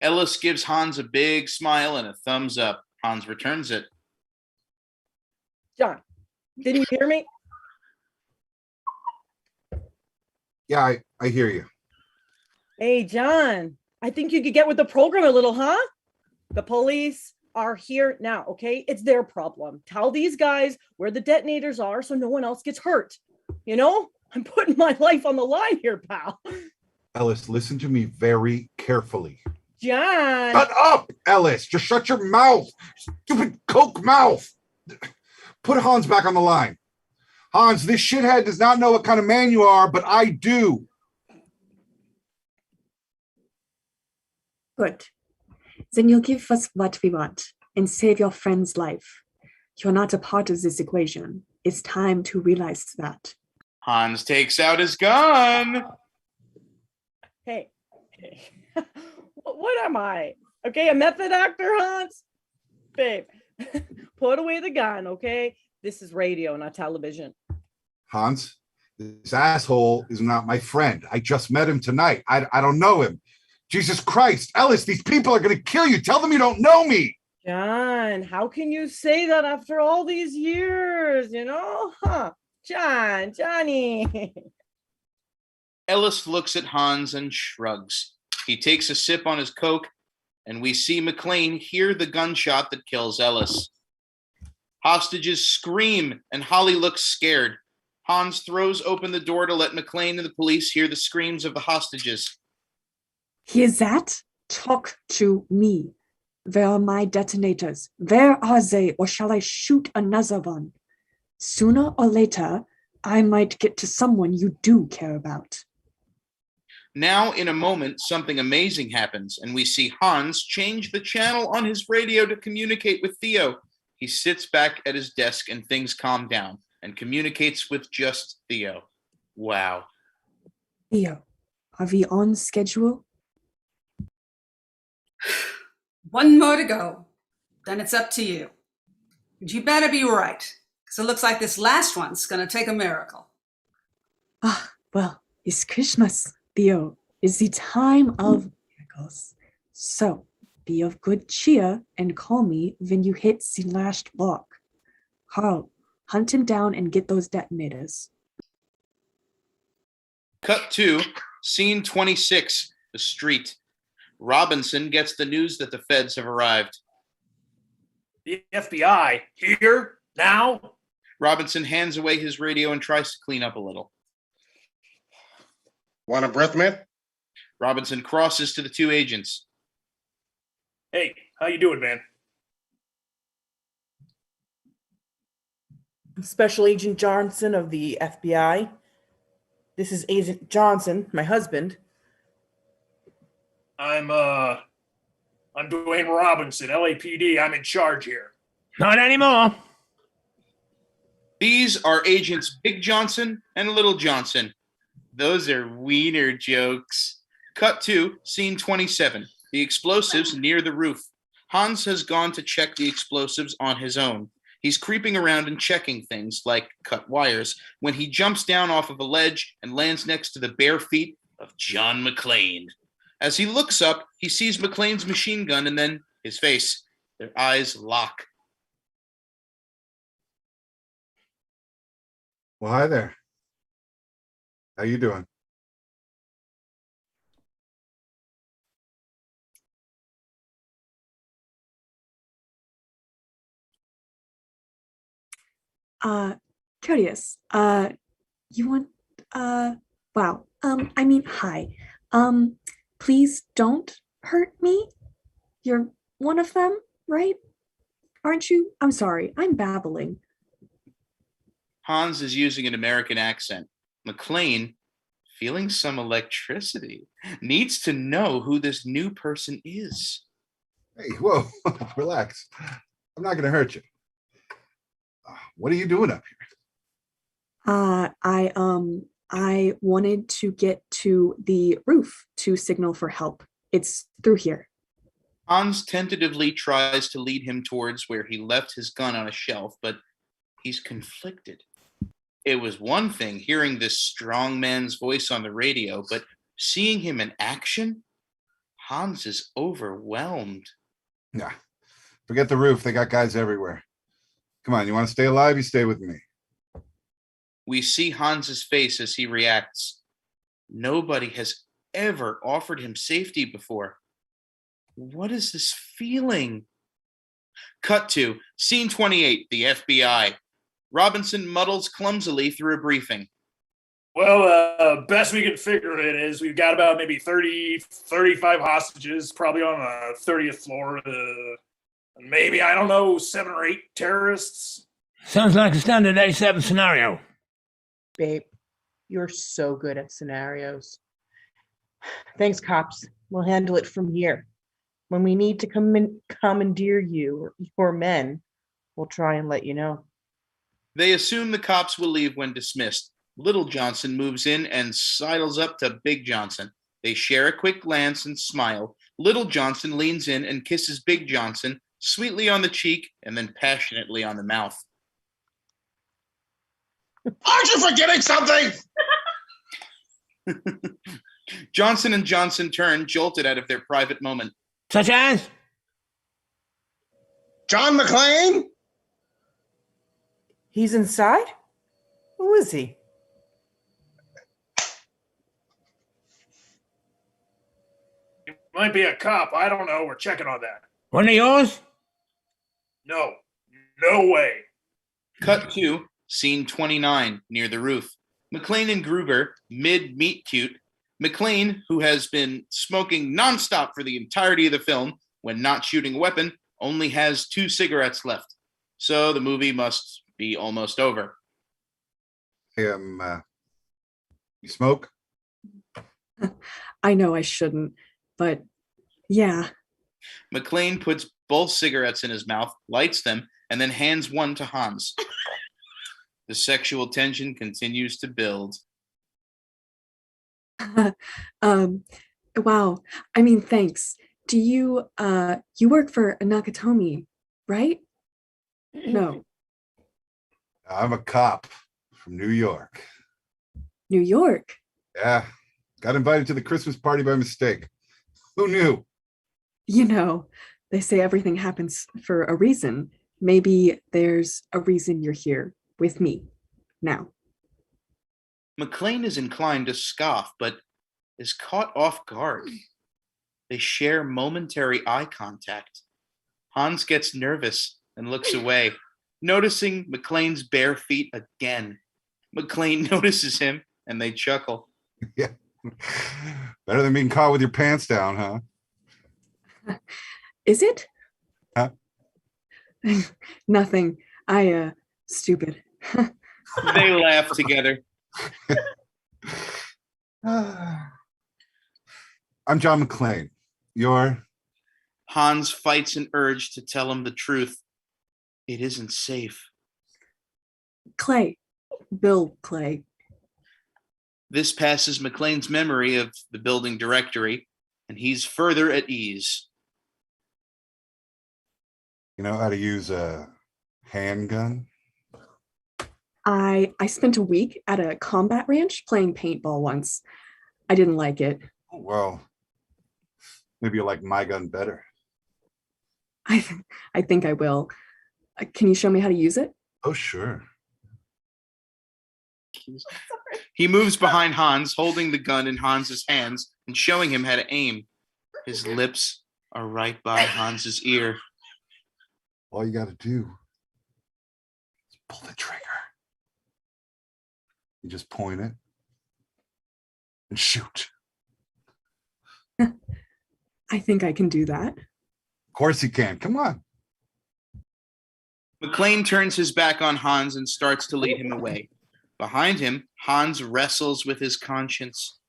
Ellis gives Hans a big smile and a thumbs up. Hans returns it. John, didn't you hear me? Yeah, I hear you. Hey, John, I think you could get with the program a little, huh? The police are here now, okay? It's their problem. Tell these guys where the detonators are so no one else gets hurt. You know, I'm putting my life on the line here, pal. Ellis, listen to me very carefully. John. Shut up, Ellis. Just shut your mouth. Stupid coke mouth. Put Hans back on the line. Hans, this shithead does not know what kind of man you are, but I do. Good. Then you'll give us what we want and save your friend's life. You're not a part of this equation. It's time to realize that. Hans takes out his gun. Hey. What am I? Okay, a method actor, Hans? Babe, put away the gun, okay? This is radio, not television. Hans, this asshole is not my friend. I just met him tonight. I don't know him. Jesus Christ, Ellis, these people are going to kill you. Tell them you don't know me. John, how can you say that after all these years, you know? Huh? Johnny. Ellis looks at Hans and shrugs. He takes a sip on his Coke, and we see McClaine hear the gunshot that kills Ellis. Hostages scream, and Holly looks scared. Hans throws open the door to let McClaine and the police hear the screams of the hostages. Hear that? Talk to me. Where are my detonators? Where are they, or shall I shoot another one? Sooner or later, I might get to someone you do care about. Now, in a moment, something amazing happens, and we see Hans change the channel on his radio to communicate with Theo. He sits back at his desk and things calm down and communicates with just Theo. Wow. Theo, are we on schedule? One more to go. Then it's up to you. And you better be right, because it looks like this last one's going to take a miracle. Ah, well, it's Christmas, Theo. It's the time of miracles. So, be of good cheer and call me when you hit the last block. Carl, hunt him down and get those detonators. Cut to scene 26, the street. Robinson gets the news that the feds have arrived. The FBI here now? Robinson hands away his radio and tries to clean up a little. Want a breath mint? Robinson crosses to the two agents. Hey, how you doing, man? Special Agent Johnson of the FBI. This is Agent Johnson, my husband. I'm Dwayne Robinson, LAPD. I'm in charge here. Not anymore. These are Agents Big Johnson and Little Johnson. Those are wiener jokes. Cut to scene 27, the explosives near the roof. Hans has gone to check the explosives on his own. He's creeping around and checking things like cut wires when he jumps down off of a ledge and lands next to the bare feet of John McClaine. As he looks up, he sees McClaine's machine gun and then his face. Their eyes lock. Well, hi there. How you doing? Curious. You want, wow. Hi. Please don't hurt me. You're one of them, right? Aren't you? I'm sorry, I'm babbling. Hans is using an American accent. McClaine, feeling some electricity, needs to know who this new person is. Hey, whoa, relax. I'm not going to hurt you. What are you doing up here? I wanted to get to the roof to signal for help. It's through here. Hans tentatively tries to lead him towards where he left his gun on a shelf, but he's conflicted. It was one thing hearing this strong man's voice on the radio, but seeing him in action? Hans is overwhelmed. Yeah. Forget the roof. They got guys everywhere. Come on, you want to stay alive? You stay with me. We see Hans's face as he reacts. Nobody has ever offered him safety before. What is this feeling? Cut to scene 28, the FBI. Robinson muddles clumsily through a briefing. Well, best we can figure it is we've got about maybe 35 hostages, probably on the 30th floor. Maybe, I don't know, 7 or 8 terrorists. Sounds like a standard A7 scenario. Babe, you're so good at scenarios. Thanks, cops. We'll handle it from here. When we need to commandeer you or your men, we'll try and let you know. They assume the cops will leave when dismissed. Little Johnson moves in and sidles up to Big Johnson. They share a quick glance and smile. Little Johnson leans in and kisses Big Johnson sweetly on the cheek and then passionately on the mouth. Aren't you forgetting something? Johnson and Johnson turn, jolted out of their private moment. Such as? John McClaine? He's inside? Who is he? He might be a cop. I don't know. We're checking on that. One of yours? No. No way. Cut to scene 29 near the roof. McClaine and Gruber, mid-meet cute. McClaine, who has been smoking nonstop for the entirety of the film when not shooting a weapon, only has 2 cigarettes left. So the movie must be almost over. You smoke? I know I shouldn't, but yeah. McClaine puts both cigarettes in his mouth, lights them, and then hands one to Hans. The sexual tension continues to build. Wow. I mean, thanks. Do you you work for Nakatomi, right? No. I'm a cop from New York. New York. Yeah. Got invited to the Christmas party by mistake. Who knew? You know, they say everything happens for a reason. Maybe there's a reason you're here with me now. McClaine is inclined to scoff, but is caught off guard. They share momentary eye contact. Hans gets nervous and looks away, noticing McClane's bare feet again. McClaine notices him and they chuckle. Yeah. Better than being caught with your pants down, huh? Is it? Huh? Nothing. Stupid. They laugh together. I'm John McClaine. You're? Hans fights an urge to tell him the truth. It isn't safe. Clay. Bill Clay. This passes McClane's memory of the building directory, and he's further at ease. You know how to use a handgun? I spent a week at a combat ranch playing paintball once. I didn't like it. Well, maybe you like my gun better. I think I will. Can you show me how to use it? Oh, sure. He moves behind Hans, holding the gun in Hans's hands and showing him how to aim. His lips are right by Hans's ear. All you got to do is pull the trigger. You just point it and shoot. I think I can do that. Of course you can. Come on. McClaine turns his back on Hans and starts to lead him away. Behind him, Hans wrestles with his conscience.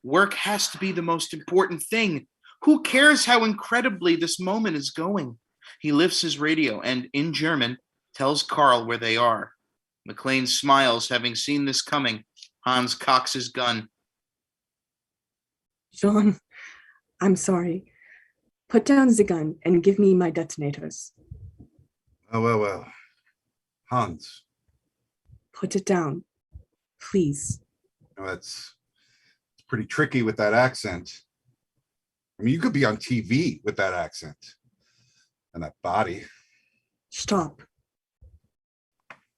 Work has to be the most important thing. Who cares how incredibly this moment is going? He lifts his radio and, in German, tells Carl where they are. McClaine smiles, having seen this coming. Hans cocks his gun. John, I'm sorry. Put down the gun and give me my detonators. Oh, well. Hans. Put it down, please. You know, it's pretty tricky with that accent. I mean, you could be on TV with that accent and that body. Stop.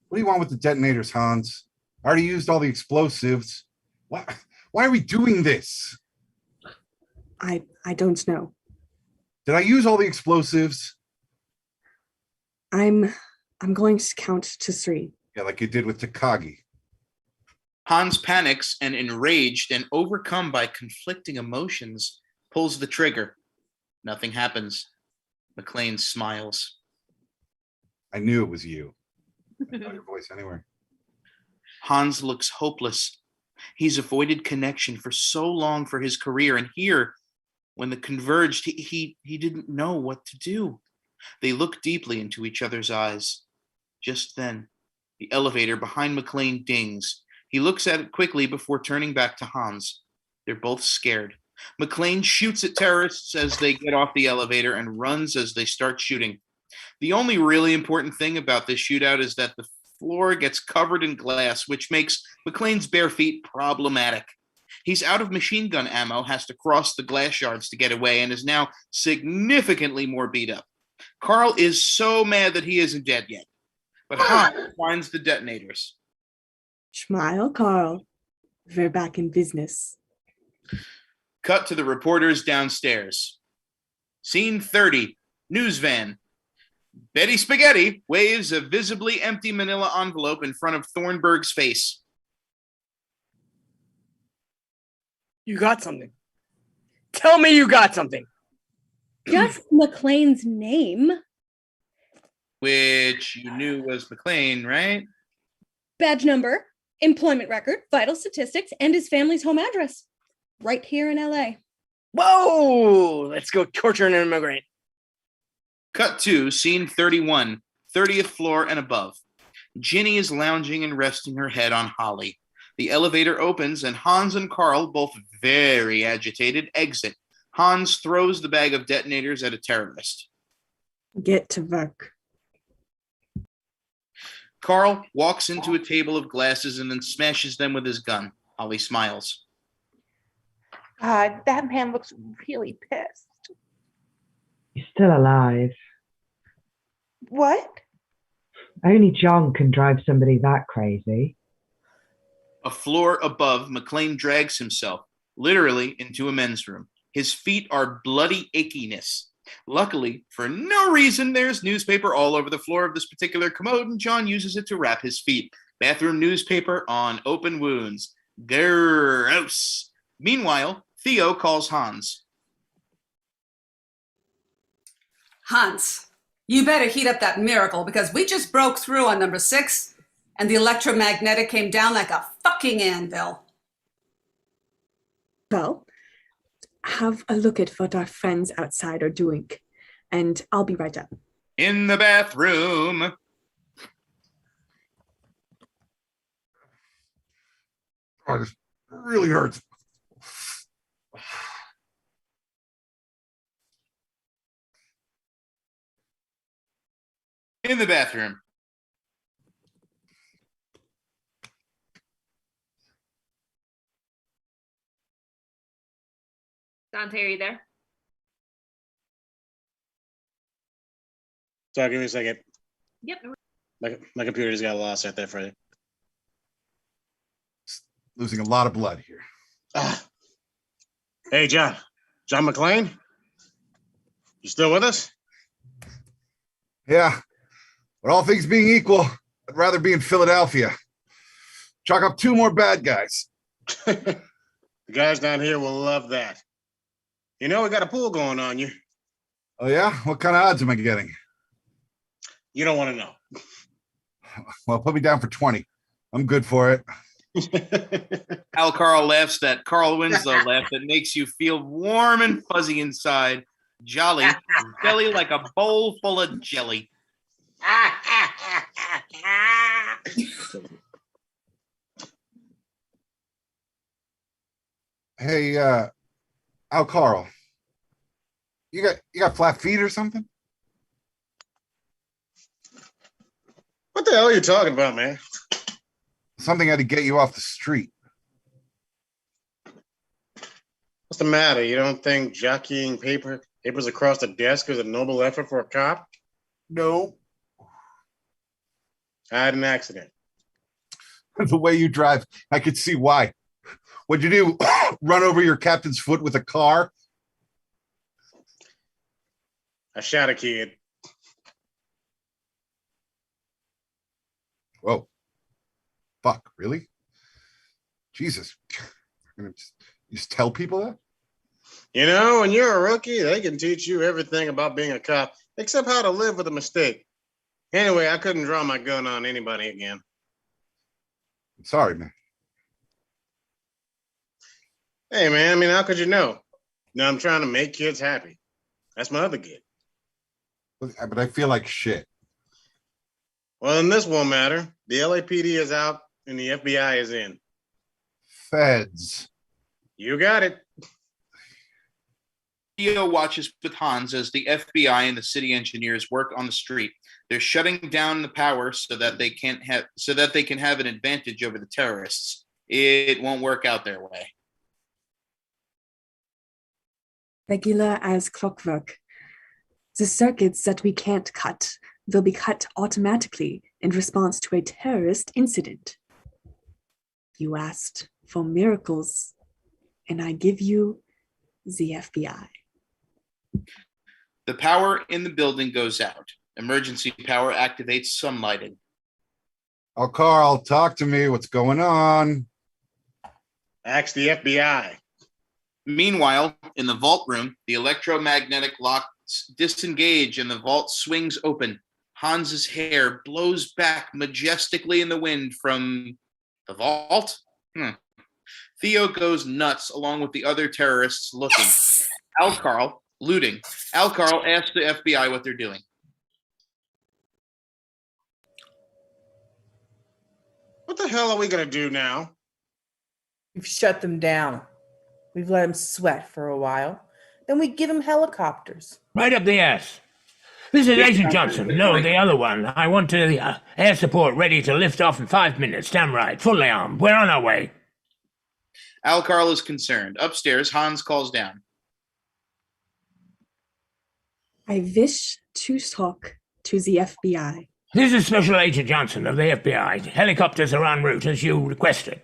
What do you want with the detonators, Hans? I already used all the explosives. Why are we doing this? I don't know. Did I use all the explosives? I'm going to count to 3. Yeah, like you did with Takagi. Hans panics and, enraged and overcome by conflicting emotions, pulls the trigger. Nothing happens. McClaine smiles. I knew it was you. I know your voice anywhere. Hans looks hopeless. He's avoided connection for so long for his career, and here, when they converged, he didn't know what to do. They look deeply into each other's eyes. Just then, the elevator behind McClaine dings. He looks at it quickly before turning back to Hans. They're both scared. McClaine shoots at terrorists as they get off the elevator and runs as they start shooting. The only really important thing about this shootout is that the floor gets covered in glass, which makes McClane's bare feet problematic. He's out of machine gun ammo, has to cross the glass shards to get away, and is now significantly more beat up. Carl is so mad that he isn't dead yet. But Hans finds the detonators. Smile, Carl. We're back in business. Cut to the reporters downstairs. Scene 30, news van. Betty Spaghetti waves a visibly empty manila envelope in front of Thornburg's face. You got something. Tell me you got something. Just McClaine's name. Which you knew was McClaine, right? Badge number, employment record, vital statistics, and his family's home address. Right here in LA. Whoa! Let's go torture an immigrant. Cut to scene 31, 30th floor and above. Ginny is lounging and resting her head on Holly. The elevator opens and Hans and Carl, both very agitated, exit. Hans throws the bag of detonators at a terrorist. Get to work. Carl walks into a table of glasses and then smashes them with his gun. Holly smiles. That man looks really pissed. He's still alive. What? Only John can drive somebody that crazy. A floor above, McClaine drags himself, literally, into a men's room. His feet are bloody ickiness. Luckily, for no reason, there's newspaper all over the floor of this particular commode, and John uses it to wrap his feet. Bathroom newspaper on open wounds. Gross. Meanwhile, Theo calls Hans. Hans, you better heat up that miracle because we just broke through on number 6 and the electromagnetic came down like a fucking anvil. Well, have a look at what our friends outside are doing, and I'll be right up. In the bathroom. Oh, this really hurts. In the bathroom. Dante, are you there? Sorry, give me a second. Yep. My computer just got lost right there for you. Losing a lot of blood here. Hey, John McClaine? You still with us? Yeah, but all things being equal, I'd rather be in Philadelphia. Chalk up 2 more bad guys. The guys down here will love that. You know, we got a pool going on you. Oh, yeah? What kind of odds am I getting? You don't want to know. Well, put me down for 20. I'm good for it. ALCARL laughs that Carl Winslow laugh that makes you feel warm and fuzzy inside. Jolly, jelly like a bowl full of jelly. Hey, ALCARL, you got flat feet or something? What the hell are you talking about, man? Something had to get you off the street. What's the matter? You don't think jockeying papers across the desk is a noble effort for a cop? No. I had an accident. The way you drive, I could see why. What'd you do? Run over your captain's foot with a car? I shot a kid. Whoa. Fuck, really? Jesus. You're gonna just tell people that? You know, when you're a rookie, they can teach you everything about being a cop, except how to live with a mistake. Anyway, I couldn't draw my gun on anybody again. I'm sorry, man. Hey, man, I mean, how could you know? Now I'm trying to make kids happy. That's my other gig. But I feel like shit. Well, then this won't matter. The LAPD is out and the FBI is in. Feds. You got it. Theo watches with Hans as the FBI and the city engineers work on the street. They're shutting down the power so that they can have an advantage over the terrorists. It won't work out their way. Regular as clockwork. The circuits that we can't cut will be cut automatically in response to a terrorist incident. You asked for miracles, and I give you the FBI. The power in the building goes out. Emergency power activates some lighting. ALCARL, talk to me. What's going on? Ask the FBI. Meanwhile, in the vault room, the electromagnetic locks disengage and the vault swings open. Hans's hair blows back majestically in the wind from the vault. Theo goes nuts along with the other terrorists looking. ALCARL, looting. ALCARL asks the FBI what they're doing. What the hell are we going to do now? We've shut them down. We've let them sweat for a while. Then we give them helicopters. Right up the ass. This is Agent Johnson. No, the other one. I want air support ready to lift off in 5 minutes. Damn right. Fully armed. We're on our way. ALCARL is concerned. Upstairs, Hans calls down. I wish to talk to the FBI. This is Special Agent Johnson of the FBI. Helicopters are en route as you requested.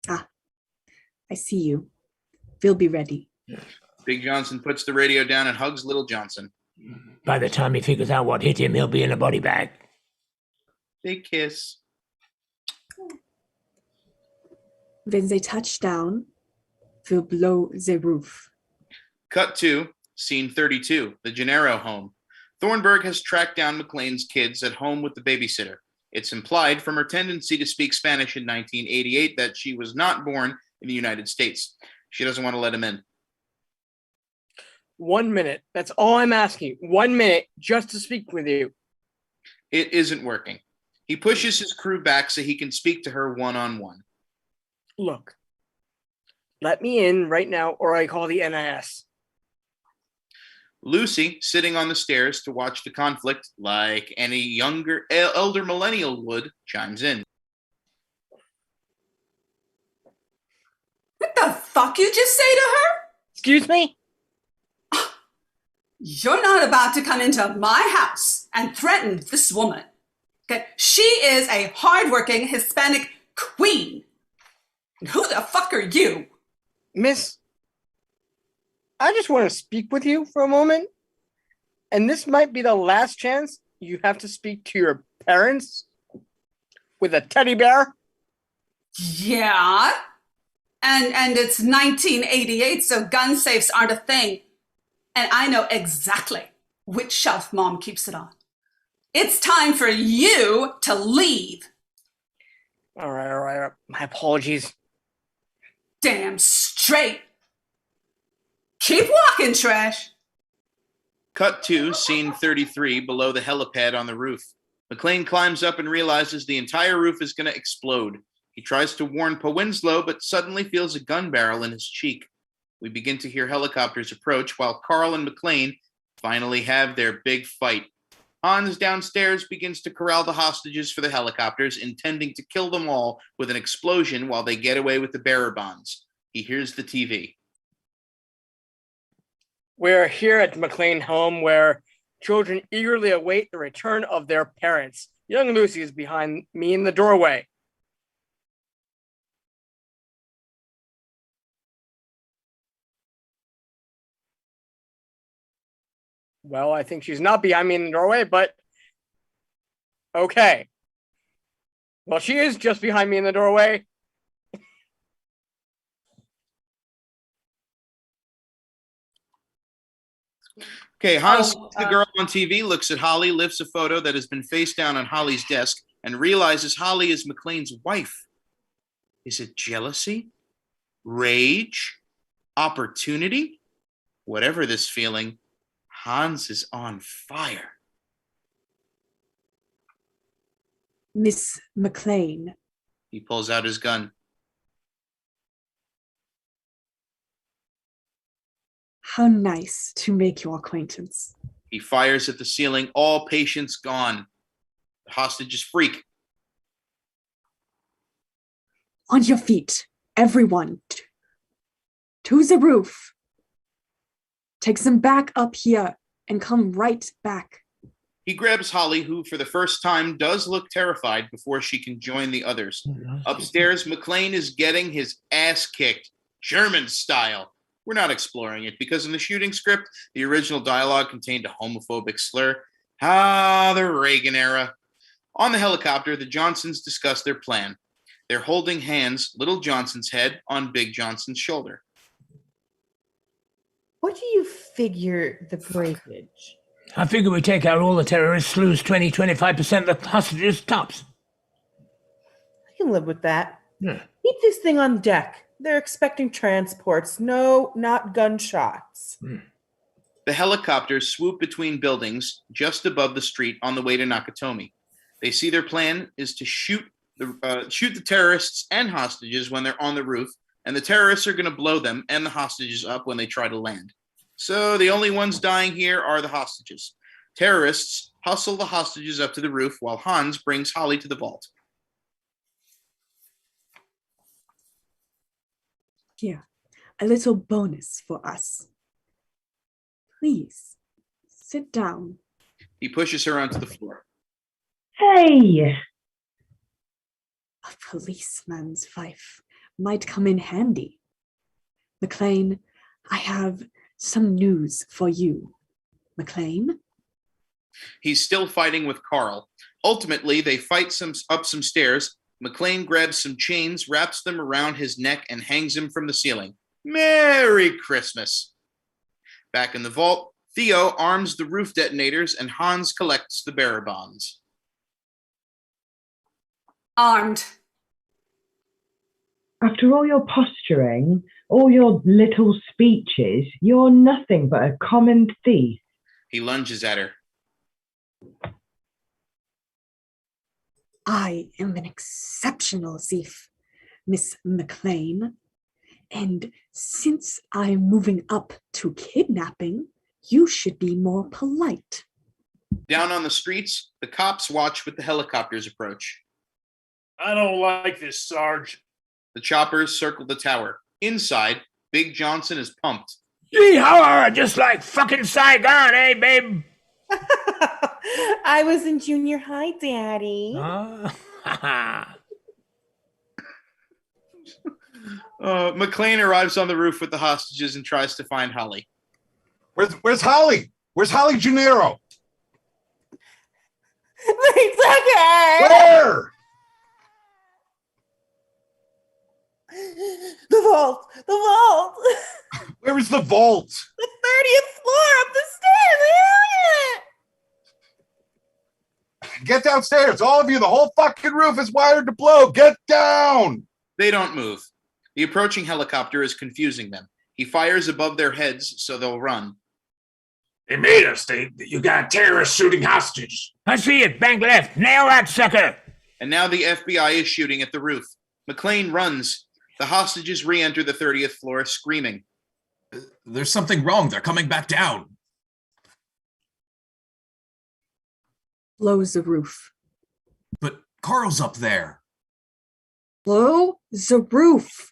I see you. We'll be ready. Big Johnson puts the radio down and hugs Little Johnson. By the time he figures out what hit him, he'll be in a body bag. Big kiss. When they touch down, we'll blow the roof. Cut to scene 32, the Gennaro home. Thornburg has tracked down McClaine's kids at home with the babysitter. It's implied from her tendency to speak Spanish in 1988 that she was not born in the United States. She doesn't want to let him in. 1 minute. That's all I'm asking. 1 minute just to speak with you. It isn't working. He pushes his crew back so he can speak to her one-on-one. Look, let me in right now or I call the NIS. Lucy, sitting on the stairs to watch the conflict like any elder millennial would, chimes in. What the fuck you just say to her? Excuse me? You're not about to come into my house and threaten this woman. Okay? She is a hardworking Hispanic queen. And who the fuck are you? Miss, I just want to speak with you for a moment. And this might be the last chance you have to speak to your parents with a teddy bear. Yeah. And it's 1988, so gun safes aren't a thing. And I know exactly which shelf Mom keeps it on. It's time for you to leave. All right. My apologies. Damn straight. Keep walking, trash. Cut to scene 33 below the helipad on the roof. McClaine climbs up and realizes the entire roof is going to explode. He tries to warn POWINSLOW, but suddenly feels a gun barrel in his cheek. We begin to hear helicopters approach while Carl and McClaine finally have their big fight. Hans downstairs begins to corral the hostages for the helicopters, intending to kill them all with an explosion while they get away with the bearer bonds. He hears the TV. We're here at the McClaine home where children eagerly await the return of their parents. Young Lucy is behind me in the doorway. Well, I think she's not behind me in the doorway, but okay. Well, she is just behind me in the doorway. Okay, Hans, the girl on TV, looks at Holly, lifts a photo that has been face down on Holly's desk, and realizes Holly is McClaine's wife. Is it jealousy? Rage? Opportunity? Whatever this feeling, Hans is on fire. Miss McClaine. He pulls out his gun. How nice to make your acquaintance. He fires at the ceiling, all patience gone. The hostages freak. On your feet, everyone. To the roof. Take them back up here and come right back. He grabs Holly, who for the first time does look terrified before she can join the others. Upstairs, McClaine is getting his ass kicked, German style. We're not exploring it because in the shooting script, the original dialogue contained a homophobic slur. The Reagan era. On the helicopter, the Johnsons discuss their plan. They're holding hands, little Johnson's head on Big Johnson's shoulder. What do you figure the breakage? I figure we take out all the terrorists, lose 20-25% of the hostages, tops. I can live with that. Yeah. Keep this thing on deck. They're expecting transports. No, not gunshots. The helicopters swoop between buildings just above the street on the way to Nakatomi. They see their plan is to shoot the terrorists and hostages when they're on the roof, and the terrorists are going to blow them and the hostages up when they try to land. So the only ones dying here are the hostages. Terrorists hustle the hostages up to the roof while Hans brings Holly to the vault. Here, a little bonus for us. Please, sit down. He pushes her onto the floor. Hey! A policeman's wife might come in handy. McClaine, I have some news for you. McClaine? He's still fighting with Carl. Ultimately, they fight up some stairs. McClaine grabs some chains, wraps them around his neck, and hangs him from the ceiling. Merry Christmas! Back in the vault, Theo arms the roof detonators, and Hans collects the bearer bonds. Armed. After all your posturing, all your little speeches, you're nothing but a common thief. He lunges at her. I am an exceptional thief, Miss McClaine. And since I'm moving up to kidnapping, you should be more polite. Down on the streets, the cops watch with the helicopters approach. I don't like this, Sarge. The choppers circle the tower. Inside, Big Johnson is pumped. Yeehaw, just like fucking Saigon, eh, babe? I was in junior high, Daddy. McClaine arrives on the roof with the hostages and tries to find Holly. Where's Holly? Where's Holly Gennaro? Where? The vault! The vault! Where is the vault? The 30th floor up the stairs! Get downstairs, all of you. The whole fucking roof is wired to blow. Get down! They don't move. The approaching helicopter is confusing them. He fires above their heads, so they'll run. They made us. You got terrorists shooting hostages. I see it. Bank left. Nail that sucker. And now the FBI is shooting at the roof. McClaine runs. The hostages re-enter the 30th floor, screaming. There's something wrong. They're coming back down. Blow the roof. But Carl's up there. Blow the roof.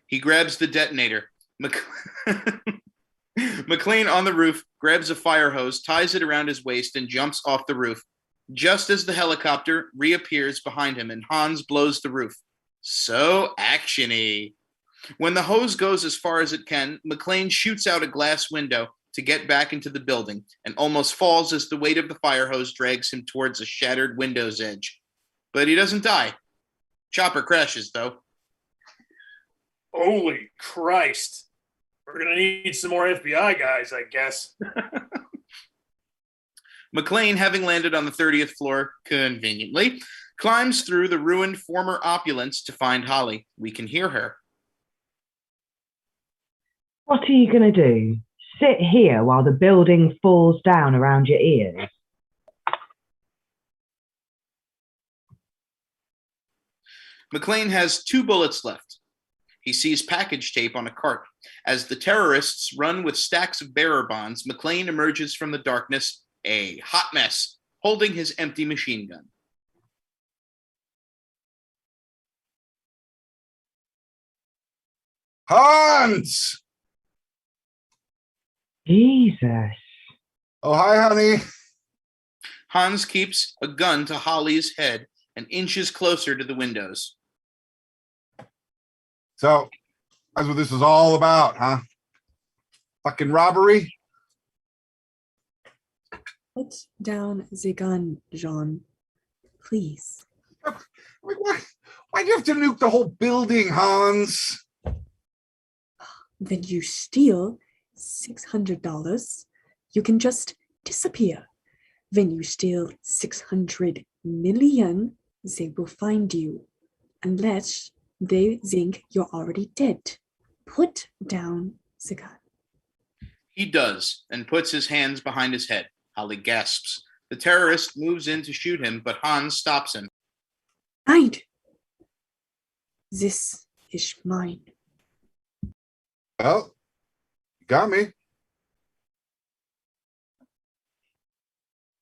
He grabs the detonator. McClaine on the roof grabs a fire hose, ties it around his waist, and jumps off the roof. Just as the helicopter reappears behind him and Hans blows the roof. So action-y. When the hose goes as far as it can, McClaine shoots out a glass window to get back into the building and almost falls as the weight of the fire hose drags him towards a shattered window's edge. But he doesn't die. Chopper crashes, though. Holy Christ. We're going to need some more FBI guys, I guess. McClaine, having landed on the 30th floor conveniently, climbs through the ruined former opulence to find Holly. We can hear her. What are you going to do? Sit here while the building falls down around your ears? McClaine has 2 bullets left. He sees package tape on a cart. As the terrorists run with stacks of bearer bonds, McClaine emerges from the darkness, a hot mess, holding his empty machine gun. Hans! Jesus. Oh, hi, honey. Hans keeps a gun to Holly's head and inches closer to the windows. So, that's what this is all about, huh? Fucking robbery? Put down the gun, Jean. Please. Why do you have to nuke the whole building, Hans? When you steal $600, you can just disappear. When you steal 600 million, they will find you. Unless they think you're already dead. Put down the gun. He does, and puts his hands behind his head. Holly gasps. The terrorist moves in to shoot him, but Hans stops him. Hide! This is mine. Well, you got me.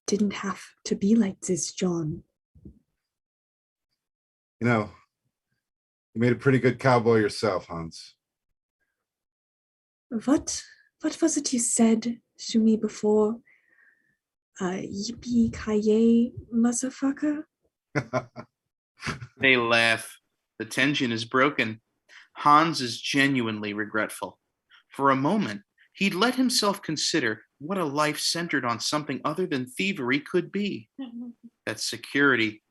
Didn't have to be like this, John. You know, you made a pretty good cowboy yourself, Hans. What was it you said to me before? Yippi-kay-yay, motherfucker? They laugh. The tension is broken. Hans is genuinely regretful. For a moment, he'd let himself consider what a life centered on something other than thievery could be. That security,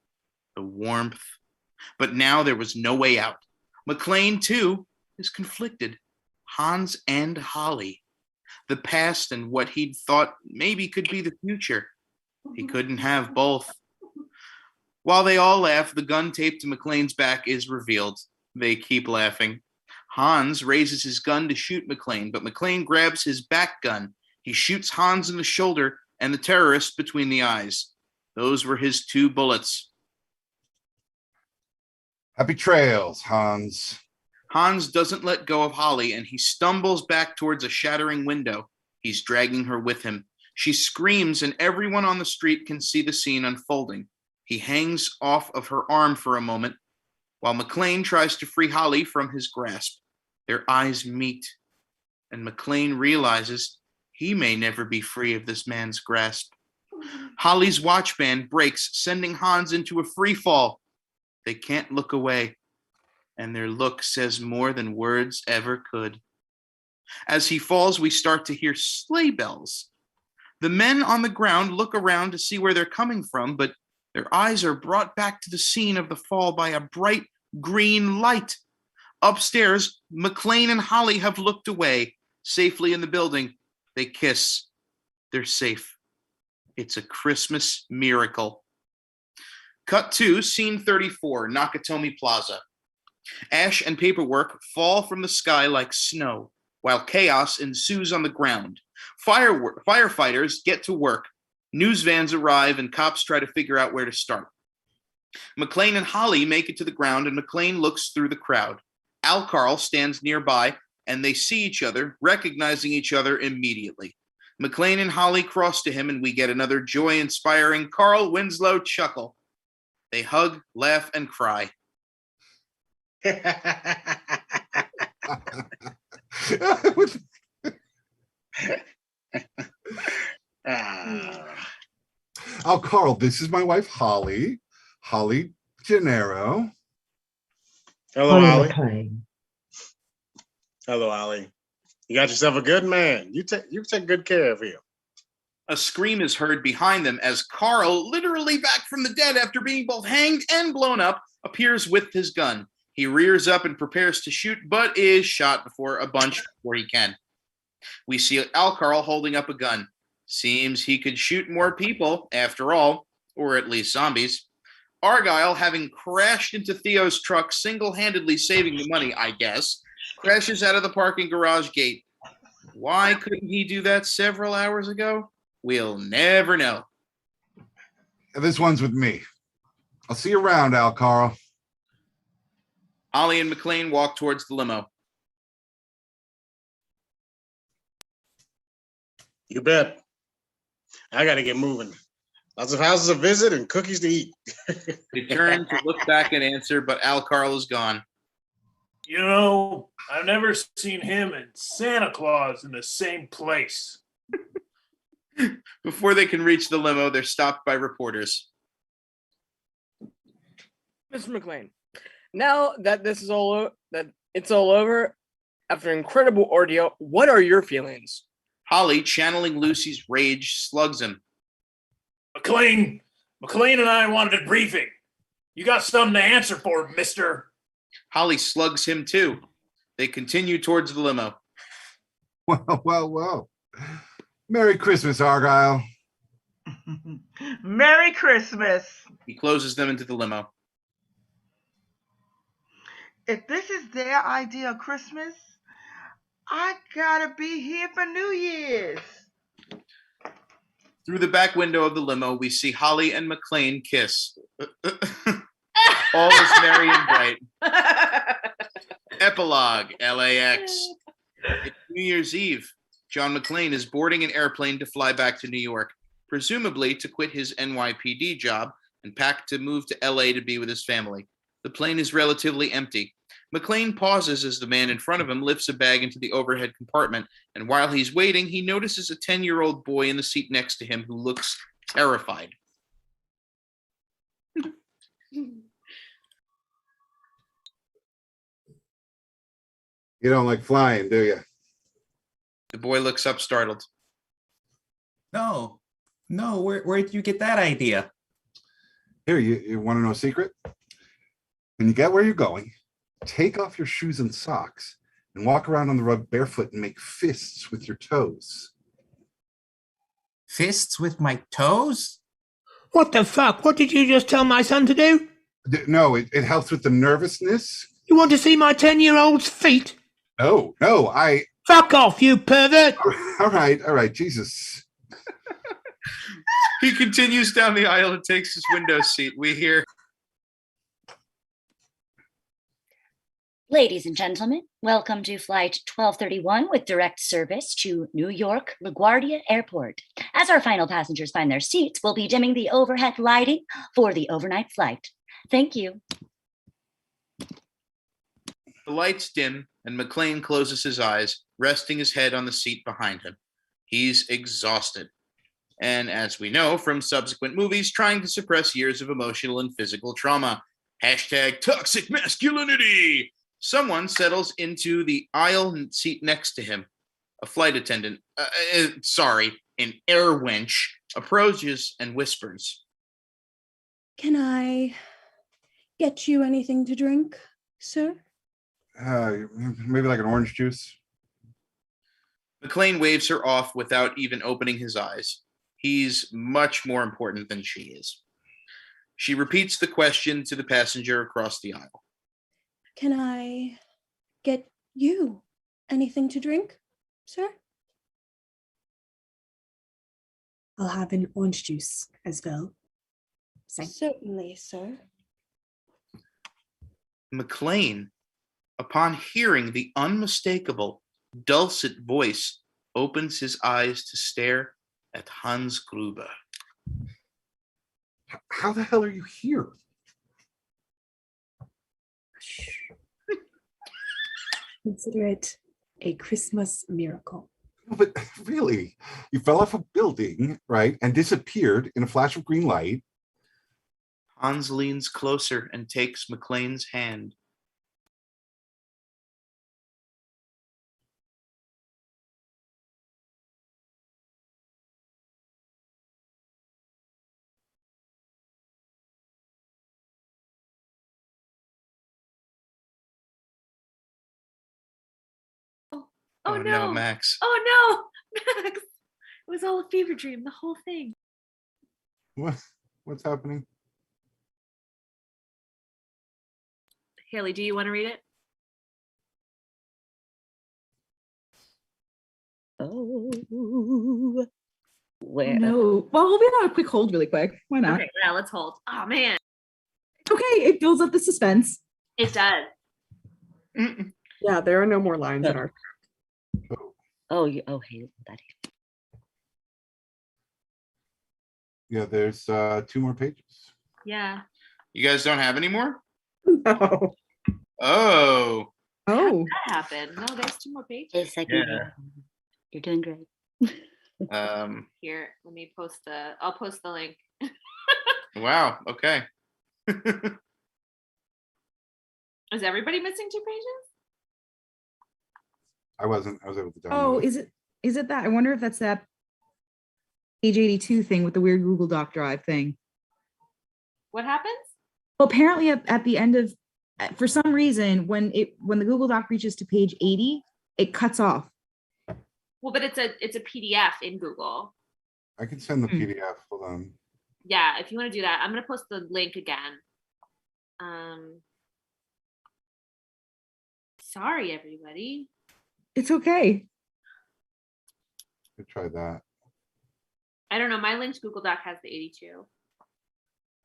the warmth. But now there was no way out. McClaine, too, is conflicted. Hans and Holly. The past and what he'd thought maybe could be the future. He couldn't have both. While they all laugh, the gun taped to McClaine's back is revealed. They keep laughing. Hans raises his gun to shoot McClaine, but McClaine grabs his back gun. He shoots Hans in the shoulder and the terrorist between the eyes. Those were his 2 bullets. Happy trails, Hans. Hans doesn't let go of Holly, and he stumbles back towards a shattering window. He's dragging her with him. She screams, and everyone on the street can see the scene unfolding. He hangs off of her arm for a moment, while McClaine tries to free Holly from his grasp. Their eyes meet, and McClaine realizes he may never be free of this man's grasp. Holly's watch band breaks, sending Hans into a free fall. They can't look away, and their look says more than words ever could. As he falls, we start to hear sleigh bells. The men on the ground look around to see where they're coming from, but their eyes are brought back to the scene of the fall by a bright green light. Upstairs, McClaine and Holly have looked away. Safely in the building, they kiss. They're safe. It's a Christmas miracle. Cut to scene 34, Nakatomi Plaza. Ash and paperwork fall from the sky like snow, while chaos ensues on the ground. Firefighters get to work. News vans arrive, and cops try to figure out where to start. McClaine and Holly make it to the ground, and McClaine looks through the crowd. ALCARL stands nearby, and they see each other, recognizing each other immediately. McClaine and Holly cross to him, and we get another joy-inspiring Carl Winslow chuckle. They hug, laugh, and cry. ALCARL, this is my wife, Holly. Holly Gennaro. Hello, Holly. McClaine. Hello, Holly. You got yourself a good man. You take good care of him. A scream is heard behind them as Carl, literally back from the dead after being both hanged and blown up, appears with his gun. He rears up and prepares to shoot, but is shot before he can. We see ALCARL holding up a gun. Seems he could shoot more people, after all, or at least zombies. Argyle, having crashed into Theo's truck, single-handedly saving the money, I guess, crashes out of the parking garage gate. Why couldn't he do that several hours ago? We'll never know. This one's with me. I'll see you around, ALCARL. Ollie and McClaine walk towards the limo. You bet. I got to get moving. Lots of houses to visit and cookies to eat. They turn to look back and answer, but ALCARL is gone. You know, I've never seen him and Santa Claus in the same place. Before they can reach the limo, they're stopped by reporters. Mr. McClaine, now that this is it's all over, after an incredible ordeal, what are your feelings? Holly, channeling Lucy's rage, slugs him. McClaine and I wanted a briefing. You got something to answer for, mister. Holly slugs him too. They continue towards the limo. Well. Merry Christmas, Argyle. Merry Christmas. He closes them into the limo. If this is their idea of Christmas, I gotta be here for New Year's. Through the back window of the limo, we see Holly and McClaine kiss. All is merry and bright. Epilogue, LAX. It's New Year's Eve. John McClaine is boarding an airplane to fly back to New York, presumably to quit his NYPD job and pack to move to LA to be with his family. The plane is relatively empty. McClaine pauses as the man in front of him lifts a bag into the overhead compartment, and while he's waiting, he notices a 10-year-old boy in the seat next to him who looks terrified. You don't like flying, do you? The boy looks up startled. No, where did you get that idea? Here, you want to know a secret? When you get where you're going, take off your shoes and socks and walk around on the rug barefoot and make fists with your toes. Fists with my toes? What the fuck? What did you just tell my son to do? No, it helps with the nervousness. You want to see my 10-year-old's feet? No, I... Fuck off, you pervert! All right, Jesus. He continues down the aisle and takes his window seat. We hear... Ladies and gentlemen, welcome to Flight 1231 with direct service to New York LaGuardia Airport. As our final passengers find their seats, we'll be dimming the overhead lighting for the overnight flight. Thank you. The lights dim, and McClaine closes his eyes, resting his head on the seat behind him. He's exhausted. And as we know from subsequent movies, trying to suppress years of emotional and physical trauma. #toxic masculinity. Someone settles into the aisle seat next to him. A flight attendant, an air wench, approaches and whispers. Can I get you anything to drink, sir? Maybe like an orange juice. McClaine waves her off without even opening his eyes. He's much more important than she is. She repeats the question to the passenger across the aisle. Can I get you anything to drink, sir? I'll have an orange juice as well. Certainly, sir. McClaine, upon hearing the unmistakable, dulcet voice, opens his eyes to stare at Hans Gruber. How the hell are you here? Consider it a Christmas miracle. But really, you fell off a building, right, and disappeared in a flash of green light. Hans leans closer and takes McClaine's hand. Oh, no, Max. Oh no, Max! It was all a fever dream, the whole thing. What's happening? Hayley, do you want to read it? Oh, where? No. Well, we'll be on a quick hold really quick. Why not? Okay, yeah, let's hold. Oh man, Okay, it builds up the suspense. it does. Yeah, there are no more lines in our. Oh, hey, that. Yeah, there's 2 more pages. Yeah. You guys don't have any more? No. Oh. Oh. That happened. No, there's 2 more pages. A second. Yeah. You're doing great. Here, let me post I'll post the link. Wow. Okay. Is everybody missing 2 pages? I wasn't. I was able to download. Oh, is it that? I wonder if that's that page 82 thing with the weird Google Doc Drive thing. What happens? Well, apparently at the end of, for some reason, when the Google Doc reaches to page 80, it cuts off. Well, but it's a PDF in Google. I can send the PDF. Hold on. Yeah, if you want to do that, I'm gonna post the link again. Sorry, everybody. It's okay. Could try that. I don't know. My linked Google Doc has the 82,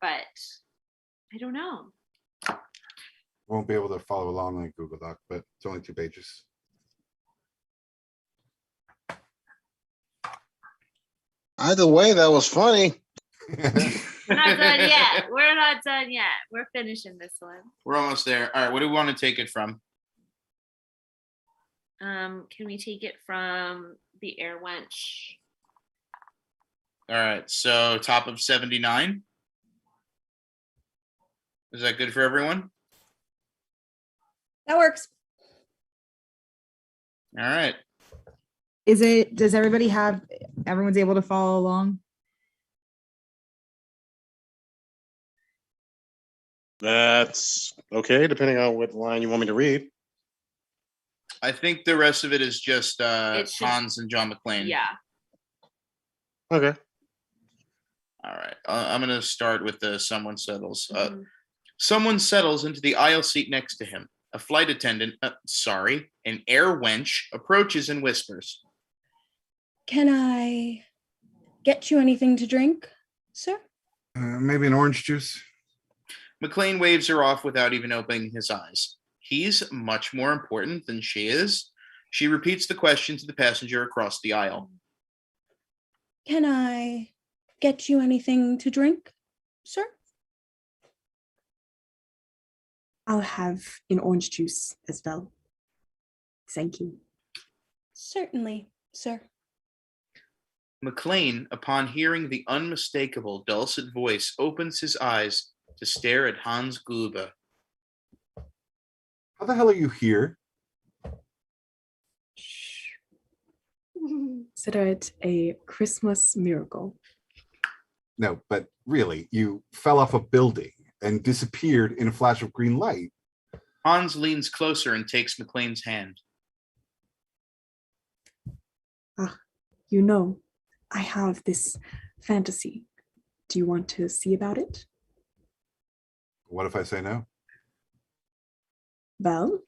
but I don't know. Won't be able to follow along like Google Doc, but it's only 2 pages. Either way, that was funny. We're not done yet. We're not done yet. We're finishing this one. We're almost there. All right. What do we want to take it from? Can we take it from the air wench? All right. So top of 79. Is that good for everyone? That works. All right. Does everyone's able to follow along? That's okay, depending on what line you want me to read. I think the rest of it is just It should- Hans and John McClaine. Yeah. Okay. All right. I'm going to start with the someone settles. Someone settles into the aisle seat next to him. A flight attendant, an air wench approaches and whispers. Can I get you anything to drink, sir? Maybe an orange juice. McClaine waves her off without even opening his eyes. He's much more important than she is. She repeats the question to the passenger across the aisle. Can I get you anything to drink, sir? I'll have an orange juice as well. Thank you. Certainly, sir. McClaine, upon hearing the unmistakable dulcet voice, opens his eyes to stare at Hans Gruber. How the hell are you here? Consider it a Christmas miracle. No, but really, you fell off a building and disappeared in a flash of green light. Hans leans closer and takes McClaine's hand. You know, I have this fantasy. Do you want to see about it? What if I say no? Well,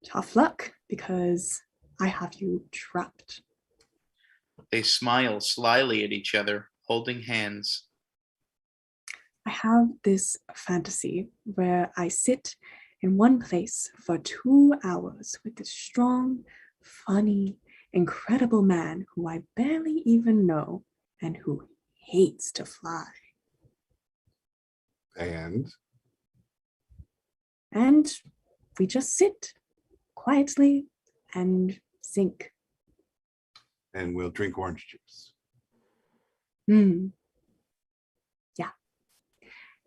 tough luck, because I have you trapped. They smile slyly at each other, holding hands. I have this fantasy where I sit in one place for 2 hours with this strong, funny, incredible man who I barely even know and who hates to fly. And we just sit quietly and think. and we'll drink orange juice. Yeah.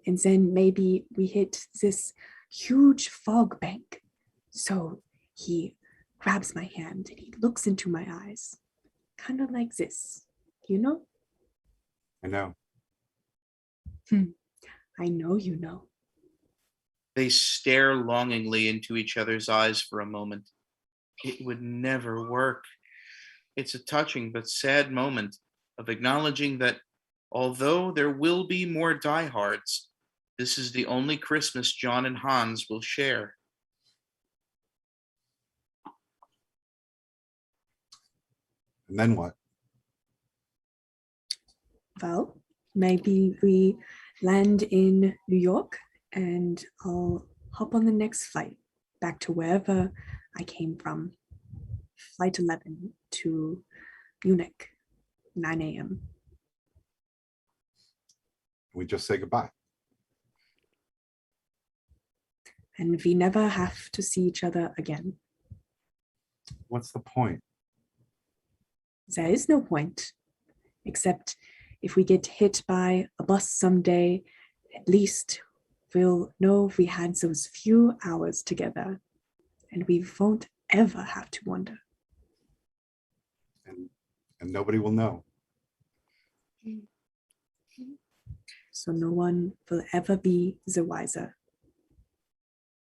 And then maybe we hit this huge fog bank. So he grabs my hand and he looks into my eyes, kind of like this, you know? I know. I know you know. They stare longingly into each other's eyes for a moment. It would never work. It's a touching but sad moment of acknowledging that although there will be more diehards, this is the only Christmas John and Hans will share. And then what? Well, maybe we land in New York and I'll hop on the next flight back to wherever I came from. Flight 11 to Munich, 9 a.m. We just say goodbye. And we never have to see each other again. What's the point? There is no point, except if we get hit by a bus someday, at least we'll know we had those few hours together and we won't ever have to wonder. And nobody will know. So no one will ever be the wiser.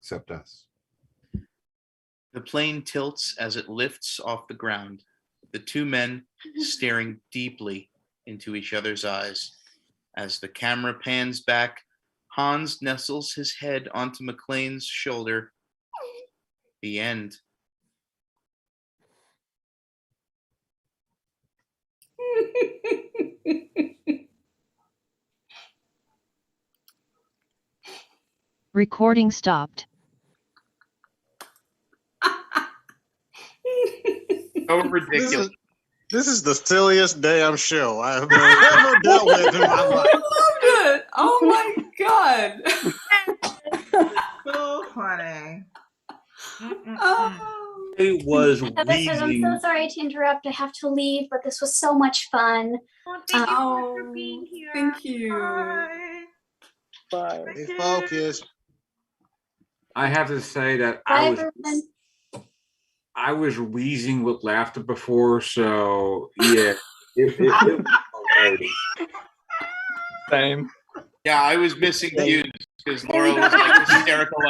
Except us. The plane tilts as it lifts off the ground, the two men staring deeply into each other's eyes. As the camera pans back, Hans nestles his head onto McClaine's shoulder. The end. Recording stopped. So ridiculous. This is the silliest damn show I have ever dealt with in my life. I loved it. Oh my god. So funny. It was Heather says, I'm so sorry to interrupt. I have to leave, but this was so much fun. Thank you for being here. Thank you. Bye. Stay focused. I have to say that Bye, I was wheezing with laughter before, so yeah. Same. Yeah, I was missing cues because Laurel was like hysterical